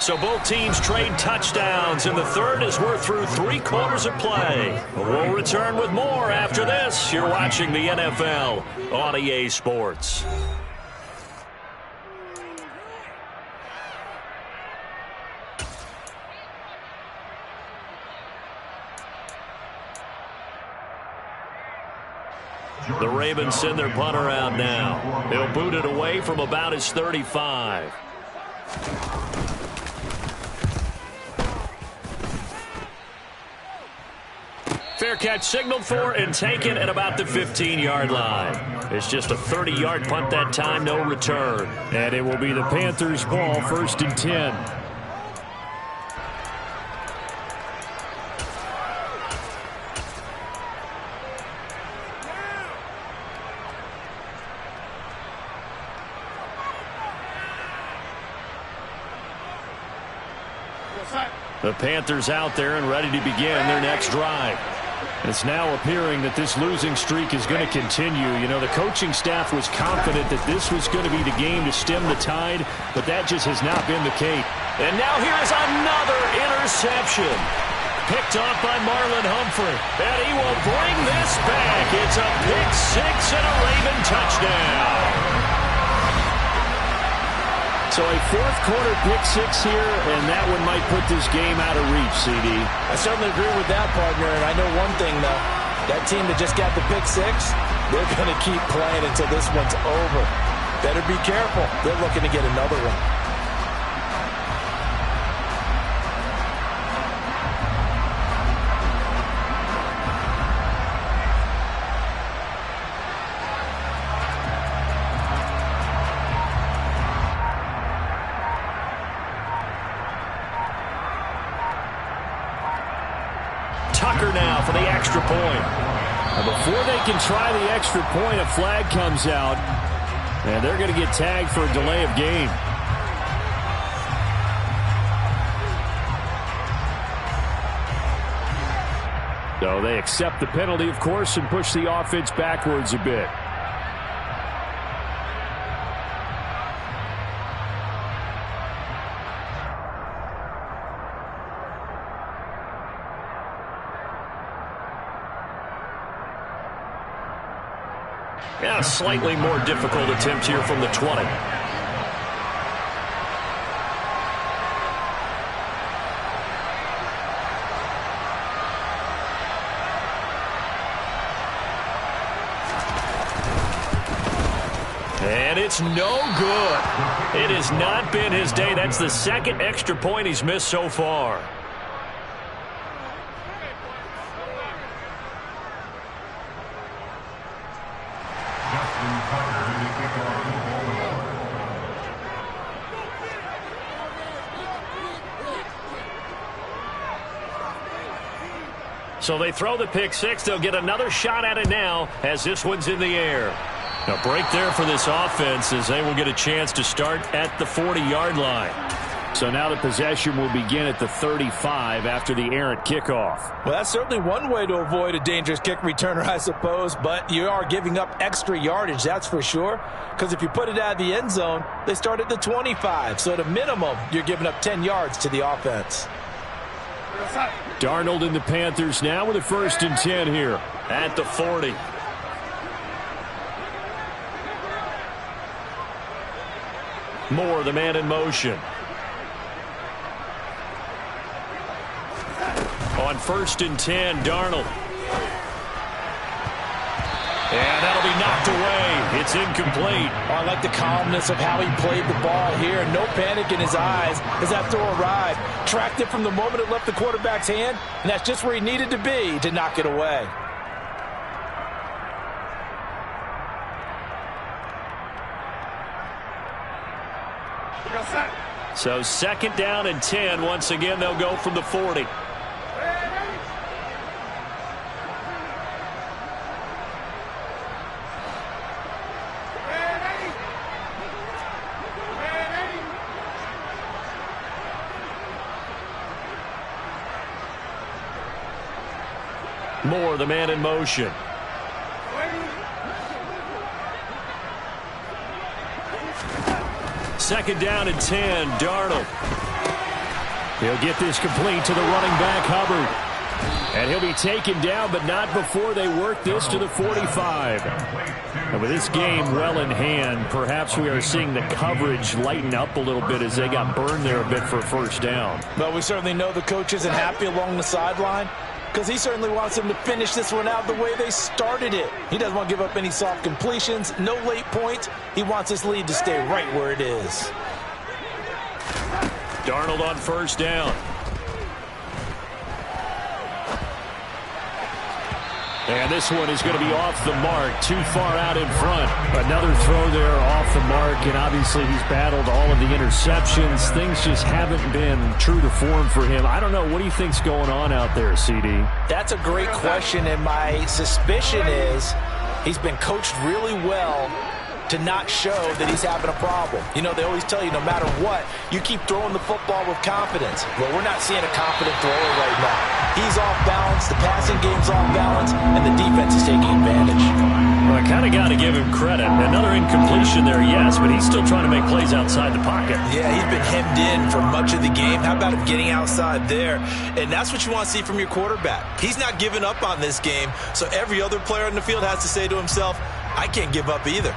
So both teams trade touchdowns in the 3rd as we're through 3 quarters of play. We'll return with more after this. You're watching the NFL on EA Sports. The Ravens send their punter out now. They'll boot it away from about his 35. Fair catch signaled for and taken at about the 15-yard line. It's just a 30-yard punt that time, no return. And it will be the Panthers' ball, 1st and 10. The Panthers out there and ready to begin their next drive. It's now appearing that this losing streak is going to continue. You know, the coaching staff was confident that this was going to be the game to stem the tide, but that just has not been the case. And now here's another interception. Picked off by Marlon Humphrey. And he will bring this back. It's a pick six and a Raven touchdown. So a fourth-quarter pick six here, and that one might put this game out of reach, CD. I certainly agree with that, partner, and I know one thing, though. That team that just got the pick six, they're going to keep playing until this one's over. Better be careful. They're looking to get another one. Now for the extra point. And before they can try the extra point, a flag comes out, and they're going to get tagged for a delay of game. So they accept the penalty, of course, and push the offense backwards a bit. Yeah, a slightly more difficult attempt here from the 20. And it's no good. It has not been his day. That's the second extra point he's missed so far. So they throw the pick six. They'll get another shot at it now as this one's in the air. A break there for this offense as they will get a chance to start at the 40-yard line. So now the possession will begin at the 35 after the errant kickoff. Well, that's certainly one way to avoid a dangerous kick returner, I suppose, but you are giving up extra yardage, that's for sure, because if you put it out of the end zone, they start at the 25. So at a minimum, you're giving up 10 yards to the offense. Darnold and the Panthers now with a 1st and 10 here at the 40. Moore, the man in motion. On 1st and 10, Darnold. And that'll be knocked away. It's incomplete. Oh, I like the calmness of how he played the ball here. No panic in his eyes as that throw arrived. Tracked it from the moment it left the quarterback's hand, and that's just where he needed to be to knock it away. So 2nd down and 10. Once again, they'll go from the 40. Moore, the man in motion. Second down and 10, Darnold. He'll get this complete to the running back, Hubbard. And he'll be taken down, but not before they work this to the 45. And with this game well in hand, perhaps we are seeing the coverage lighten up a little bit as they got burned there a bit for a 1st down. Well, we certainly know the coach isn't happy along the sideline, because he certainly wants them to finish this one out the way they started it. He doesn't want to give up any soft completions, no late points. He wants this lead to stay right where it is. Darnold on 1st down. And this one is going to be off the mark, too far out in front. Another throw there off the mark, and obviously he's battled all of the interceptions. Things just haven't been true to form for him. I don't know. What do you think's going on out there, CD? That's a great question, and my suspicion is he's been coached really well to not show that he's having a problem. You know, they always tell you no matter what, you keep throwing the football with confidence. Well, we're not seeing a confident thrower right now. He's off balance, the passing game's off balance, and the defense is taking advantage. Well, I kind of got to give him credit. Another incompletion there, yes, but he's still trying to make plays outside the pocket. Yeah, he's been hemmed in for much of the game. How about him getting outside there? And that's what you want to see from your quarterback. He's not giving up on this game, so every other player on the field has to say to himself, I can't give up either.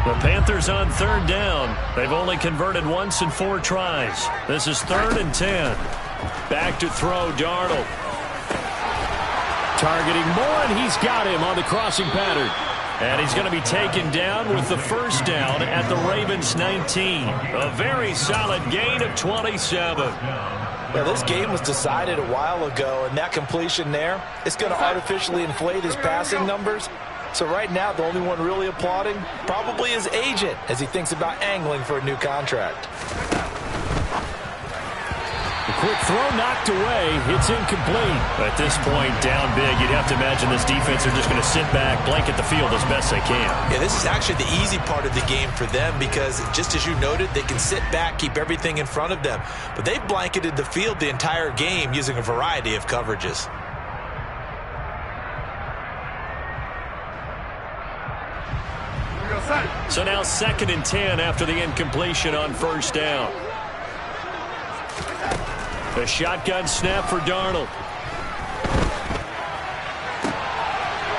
The Panthers on third down. They've only converted once in 4 tries. This is 3rd and 10. Back to throw, Darnold. Targeting Moore, and he's got him on the crossing pattern. And he's going to be taken down with the first down at the Ravens 19. A very solid gain of 27. Well, this game was decided a while ago, and that completion there, it's going to artificially inflate his passing numbers. So right now, the only one really applauding probably his agent as he thinks about angling for a new contract. The quick throw knocked away. It's incomplete. At this point, down big, you'd have to imagine this defense are just going to sit back, blanket the field as best they can. Yeah, this is actually the easy part of the game for them because, just as you noted, they can sit back, keep everything in front of them. But they've blanketed the field the entire game using a variety of coverages. So now 2nd and 10 after the incompletion on first down. The shotgun snap for Darnold.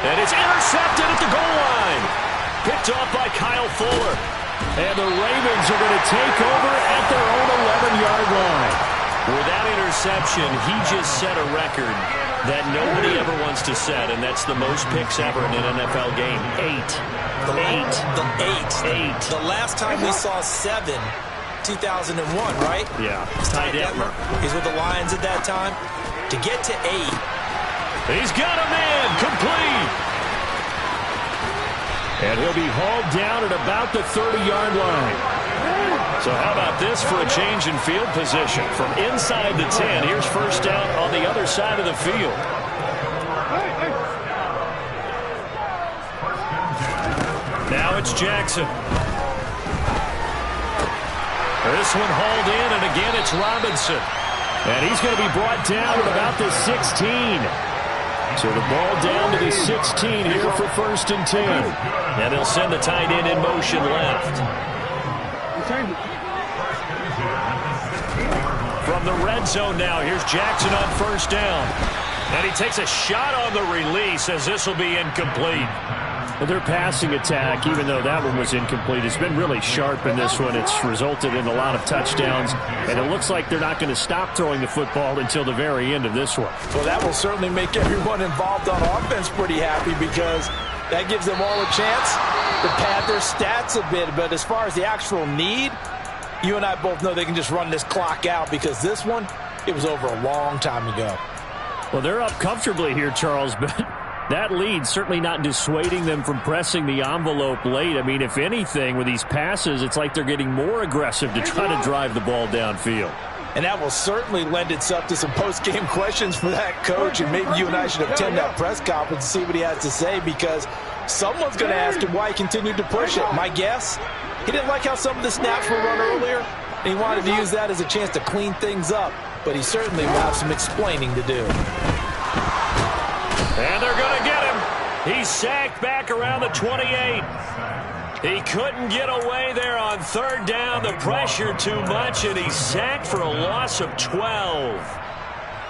And it's intercepted at the goal line. Picked off by Kyle Fuller. And the Ravens are going to take over at their own 11-yard line. With that interception, he just set a record that nobody ever wants to set, and that's the most picks ever in an NFL game. 8. The last time we saw 7, 2001, right? Yeah. Ty Detmer. He's with the Lions at that time. To get to 8. He's got a man complete. And he'll be hauled down at about the 30-yard line. So how about this for a change in field position? From inside the 10, here's first down on the other side of the field. Now it's Jackson. This one hauled in, and again it's Robinson. And he's going to be brought down at about the 16. So the ball down to the 16 here for 1st and 10. And they'll send the tight end in motion left. From the red zone now, here's Jackson on first down. And he takes a shot on the release as this will be incomplete. Their passing attack, even though that one was incomplete, has been really sharp in this one. It's resulted in a lot of touchdowns, and it looks like they're not going to stop throwing the football until the very end of this one. Well, that will certainly make everyone involved on offense pretty happy because that gives them all a chance to pad their stats a bit. But as far as the actual need, you and I both know they can just run this clock out because this one, it was over a long time ago. Well, they're up comfortably here, Charles, but that lead certainly not dissuading them from pressing the envelope late. I mean, if anything, with these passes, it's like they're getting more aggressive to try to drive the ball downfield. And that will certainly lend itself to some post-game questions for that coach, and maybe you and I should attend that press conference and see what he has to say because someone's going to ask him why he continued to push it. My guess, he didn't like how some of the snaps were run earlier, and he wanted to use that as a chance to clean things up, but he certainly will have some explaining to do. And they're going to get him. He's sacked back around the 28. He couldn't get away there on third down. The pressure too much, and he's sacked for a loss of 12.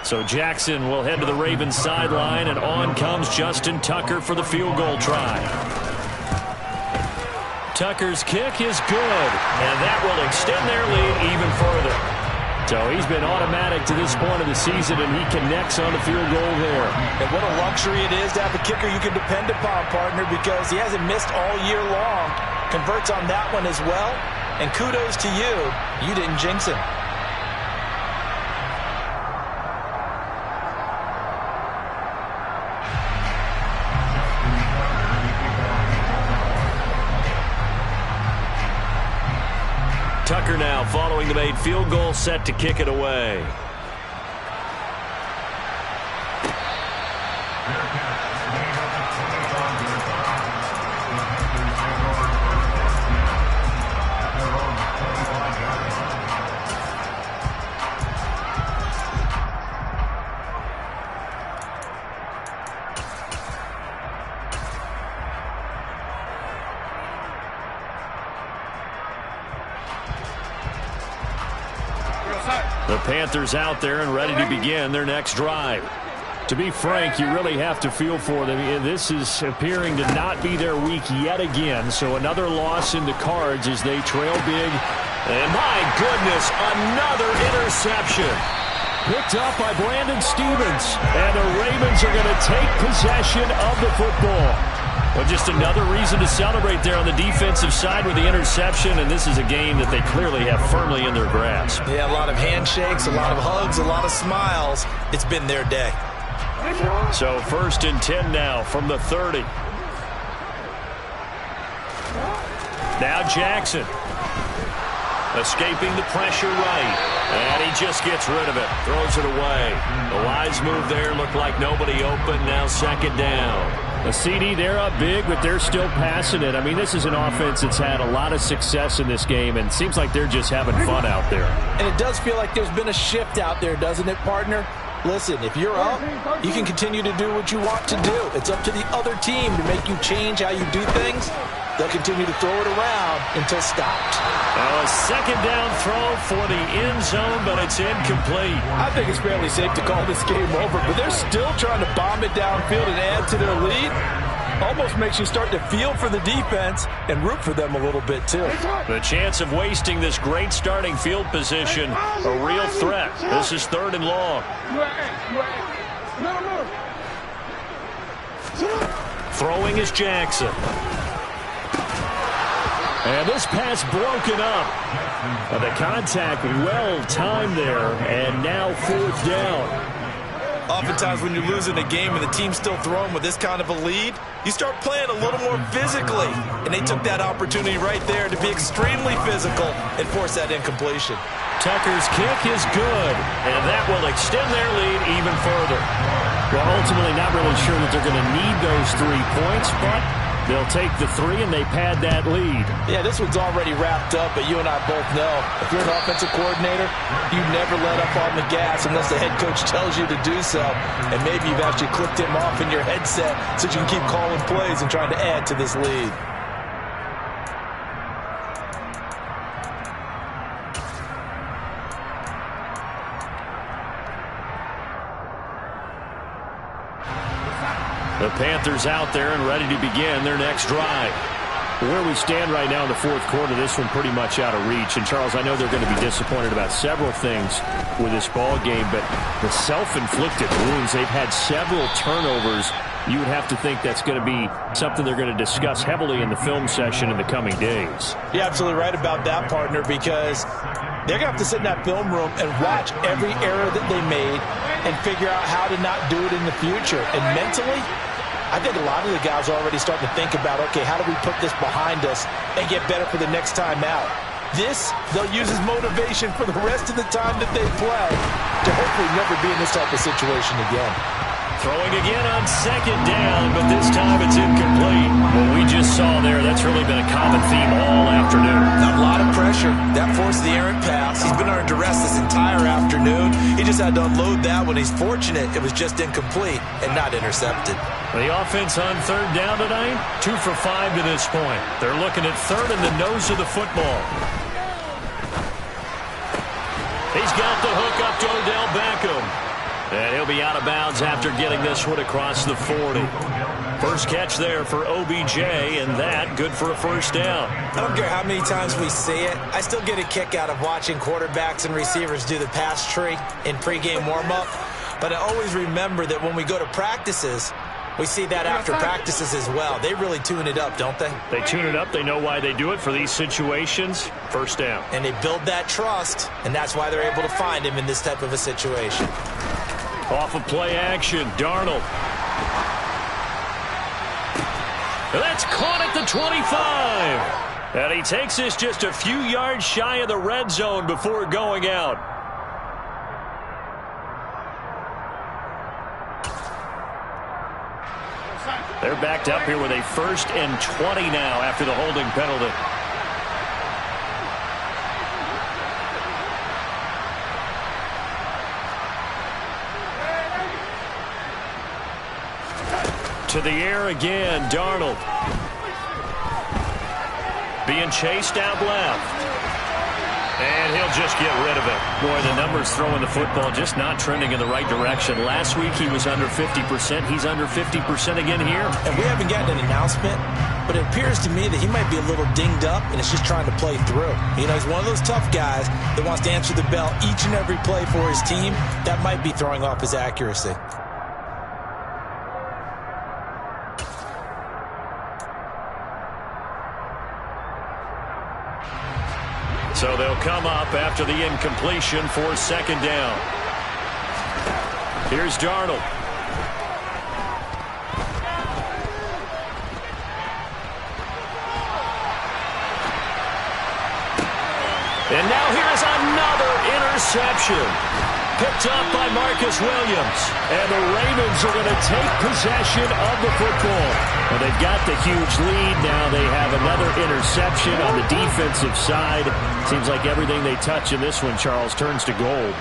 So Jackson will head to the Ravens sideline, and on comes Justin Tucker for the field goal try. Tucker's kick is good, and that will extend their lead even further. So he's been automatic to this point of the season, and he connects on the field goal there. And what a luxury it is to have a kicker you can depend upon, partner, because he hasn't missed all year long. Converts on that one as well. And kudos to you. You didn't jinx him. Tucker now following the made field goal, set to kick it away. The Panthers out there and ready to begin their next drive. To be frank, you really have to feel for them. This is appearing to not be their week yet again. So another loss in the cards as they trail big. And my goodness, another interception. Picked up by Brandon Stevens. And the Ravens are going to take possession of the football. Well, just another reason to celebrate there on the defensive side with the interception, and this is a game that they clearly have firmly in their grasp. Yeah, a lot of handshakes, a lot of hugs, a lot of smiles. It's been their day. So 1st and 10 now from the 30. Now Jackson. Escaping the pressure right. And he just gets rid of it. Throws it away. The wise move there looked like nobody open. Now 2nd down. A CD, they're up big, but they're still passing it. I mean, this is an offense that's had a lot of success in this game, and it seems like they're just having fun out there. And it does feel like there's been a shift out there, doesn't it, partner? Listen, if you're up, you can continue to do what you want to do. It's up to the other team to make you change how you do things. They'll continue to throw it around until stopped. Now a 2nd down throw for the end zone, but it's incomplete. I think it's fairly safe to call this game over, but they're still trying to bomb it downfield and add to their lead. Almost makes you start to feel for the defense and root for them a little bit, too. The chance of wasting this great starting field position, a real threat. This is 3rd and long. Throwing is Jackson. And this pass broken up. The contact well timed there, and now 4th down. Oftentimes when you're losing a game and the team's still throwing with this kind of a lead, you start playing a little more physically. And they took that opportunity right there to be extremely physical and force that incompletion. Tucker's kick is good, and that will extend their lead even further. Well, ultimately not really sure that they're going to need those 3 points, but they'll take the 3 and they pad that lead. Yeah, this one's already wrapped up, but you and I both know if you're an offensive coordinator, you never let up on the gas unless the head coach tells you to do so. And maybe you've actually clicked him off in your headset so you can keep calling plays and trying to add to this lead. The Panthers out there and ready to begin their next drive. Where we stand right now in the 4th quarter, this one pretty much out of reach. And, Charles, I know they're going to be disappointed about several things with this ball game, but the self-inflicted wounds, they've had several turnovers. You would have to think that's going to be something they're going to discuss heavily in the film session in the coming days. You're absolutely right about that, partner, because they're going to have to sit in that film room and watch every error that they made and figure out how to not do it in the future. And mentally, I think a lot of the guys are already starting to think about, okay, how do we put this behind us and get better for the next time out? This, they'll use as motivation for the rest of the time that they play to hopefully never be in this type of situation again. Throwing again on 2nd down, but this time it's incomplete. What we just saw there, that's really been a common theme all afternoon. A lot of pressure. That forced the errant pass. He's been under duress this entire afternoon. He just had to unload that when he's fortunate it was just incomplete and not intercepted. The offense on 3rd down tonight, 2 for 5 to this point. They're looking at 3rd in the nose of the football. He's got the hook up to Odell Beckham. And he'll be out of bounds after getting this one across the 40. First catch there for OBJ, and that good for a first down. I don't care how many times we see it. I still get a kick out of watching quarterbacks and receivers do the pass tree in pregame warm-up. But I always remember that when we go to practices, we see that after practices as well. They really tune it up, don't they? They tune it up. They know why they do it for these situations. First down. And they build that trust, and that's why they're able to find him in this type of a situation. Off of play action, Darnold. That's caught at the 25. And he takes this just a few yards shy of the red zone before going out. They're backed up here with a 1st and 20 now after the holding penalty. To the air again, Darnold. Being chased out left. And he'll just get rid of it. Boy, the numbers throwing the football just not trending in the right direction. Last week he was under 50%. He's under 50% again here. And we haven't gotten an announcement, but it appears to me that he might be a little dinged up and is just trying to play through. You know, he's one of those tough guys that wants to answer the bell each and every play for his team. That might be throwing off his accuracy. So they'll come up after the incompletion for 2nd down. Here's Darnold. And now here's another interception. Picked up by Marcus Williams. And the Ravens are going to take possession of the football. Well, they've got the huge lead. Now they have another interception on the defensive side. Seems like everything they touch in this one, Charles, turns to gold.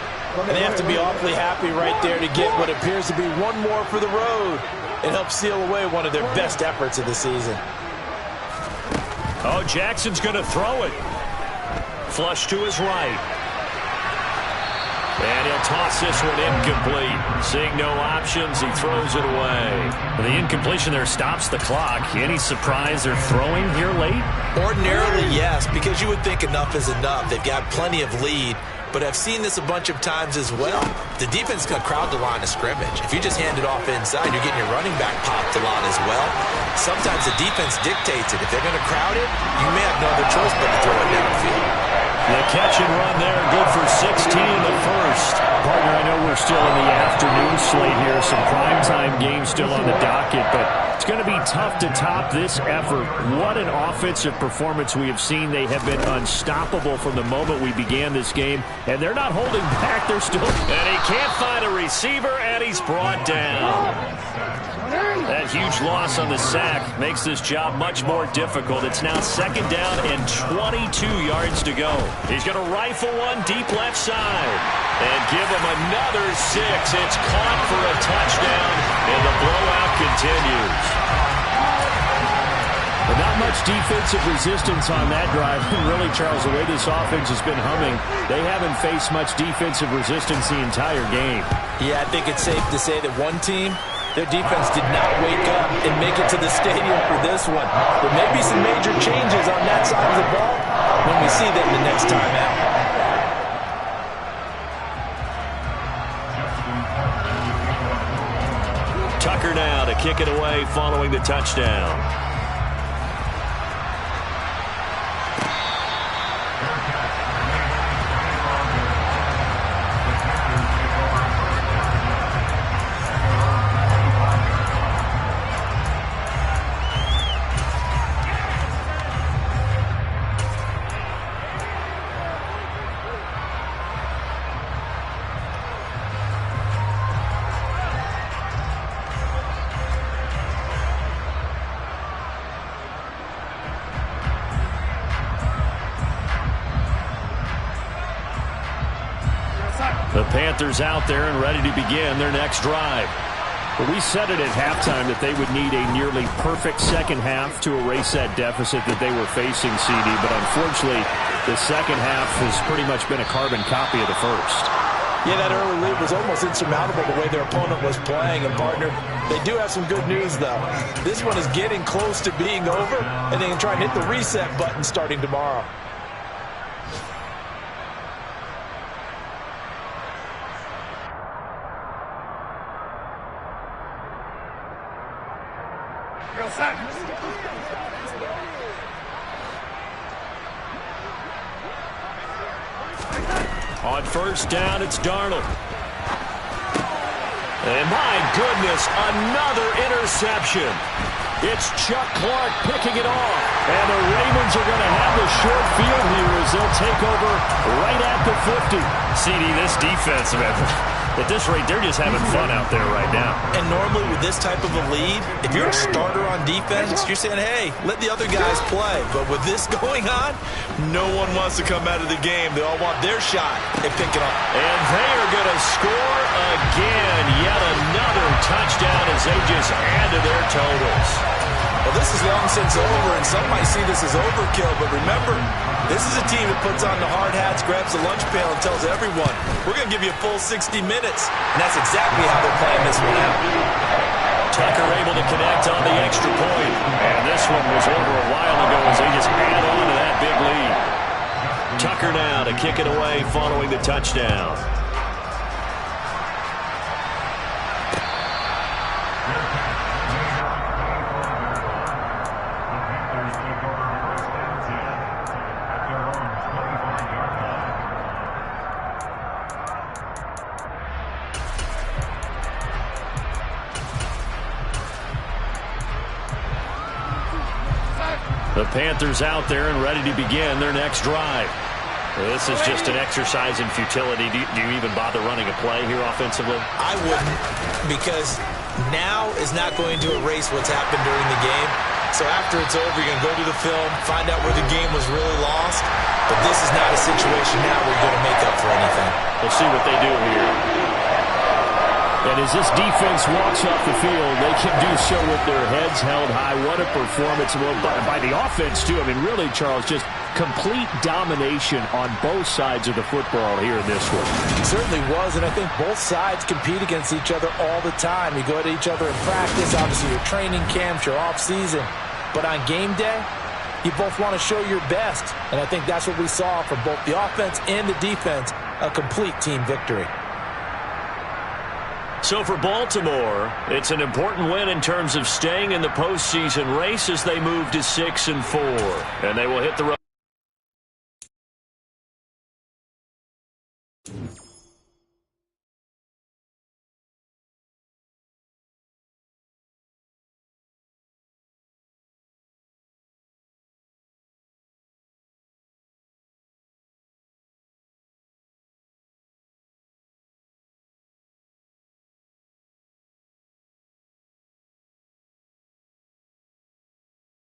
And they have to be awfully happy right there to get what appears to be one more for the road. It helps seal away one of their best efforts of the season. Oh, Jackson's going to throw it. Flush to his right. And he'll toss this one incomplete. Seeing no options, he throws it away. The incompletion there stops the clock. Any surprise they're throwing here late? Ordinarily, yes, because you would think enough is enough. They've got plenty of lead. But I've seen this a bunch of times as well. The defense is going to crowd the line of scrimmage. If you just hand it off inside, you're getting your running back popped a lot as well. Sometimes the defense dictates it. If they're going to crowd it, you may have no other choice but to throw it downfield. The catch and run there, good for 16 in the first. Partner, I know we're still in the afternoon slate here. Some primetime games still on the docket, but it's going to be tough to top this effort. What an offensive performance we have seen. They have been unstoppable from the moment we began this game, and they're not holding back. They're still... And he can't find a receiver, and he's brought down. That huge loss on the sack makes this job much more difficult. It's now 2nd down and 22 yards to go. He's going to rifle one deep left side and give him another 6. It's caught for a touchdown, and the blowout continues. But not much defensive resistance on that drive. And really, Charles, the way this offense has been humming, they haven't faced much defensive resistance the entire game. Yeah, I think it's safe to say that one team, their defense did not wake up and make it to the stadium for this one. There may be some major changes on that side of the ball when we see them the next time out. Tucker now to kick it away following the touchdown. The Panthers out there and ready to begin their next drive. But we said it at halftime that they would need a nearly perfect second half to erase that deficit that they were facing, CD. But unfortunately, the second half has pretty much been a carbon copy of the first. Yeah, that early lead was almost insurmountable the way their opponent was playing. And, partner, they do have some good news, though. This one is getting close to being over, and they can try and hit the reset button starting tomorrow. On first down, it's Darnold. And my goodness, another interception. It's Chuck Clark picking it off. And the Ravens are going to have the short field here as they'll take over right at the 50. CD, this defense, man, at this rate, they're just having fun out there right now. And normally with this type of a lead, if you're a starter on defense, you're saying, hey, let the other guys play. But with this going on, no one wants to come out of the game. They all want their shot at picking up. And they are going to score again. Yet another touchdown as they just add to their totals. Well, this is long since over, and some might see this as overkill. But remember, this is a team that puts on the hard hats, grabs the lunch pail, and tells everyone, we're going to give you a full 60 minutes. And that's exactly how they're playing this one out. Tucker able to connect on the extra point. And this one was over a while ago as they just add on to that big lead. Tucker now to kick it away following the touchdown. The Panthers out there and ready to begin their next drive. This is just an exercise in futility. Do you even bother running a play here offensively? I wouldn't, because now is not going to erase what's happened during the game. So after it's over, you're going to go to the film, find out where the game was really lost. But this is not a situation now where you're going to make up for anything. We'll see what they do here. And as this defense walks off the field, they can do so with their heads held high. What a performance by the offense, too. I mean, really, Charles, just complete domination on both sides of the football here in this one. It certainly was, and I think both sides compete against each other all the time. You go at each other in practice, obviously your training camps, your off-season. But on game day, you both want to show your best. And I think that's what we saw from both the offense and the defense, a complete team victory. So for Baltimore, it's an important win in terms of staying in the postseason race as they move to 6-4. And they will hit the road.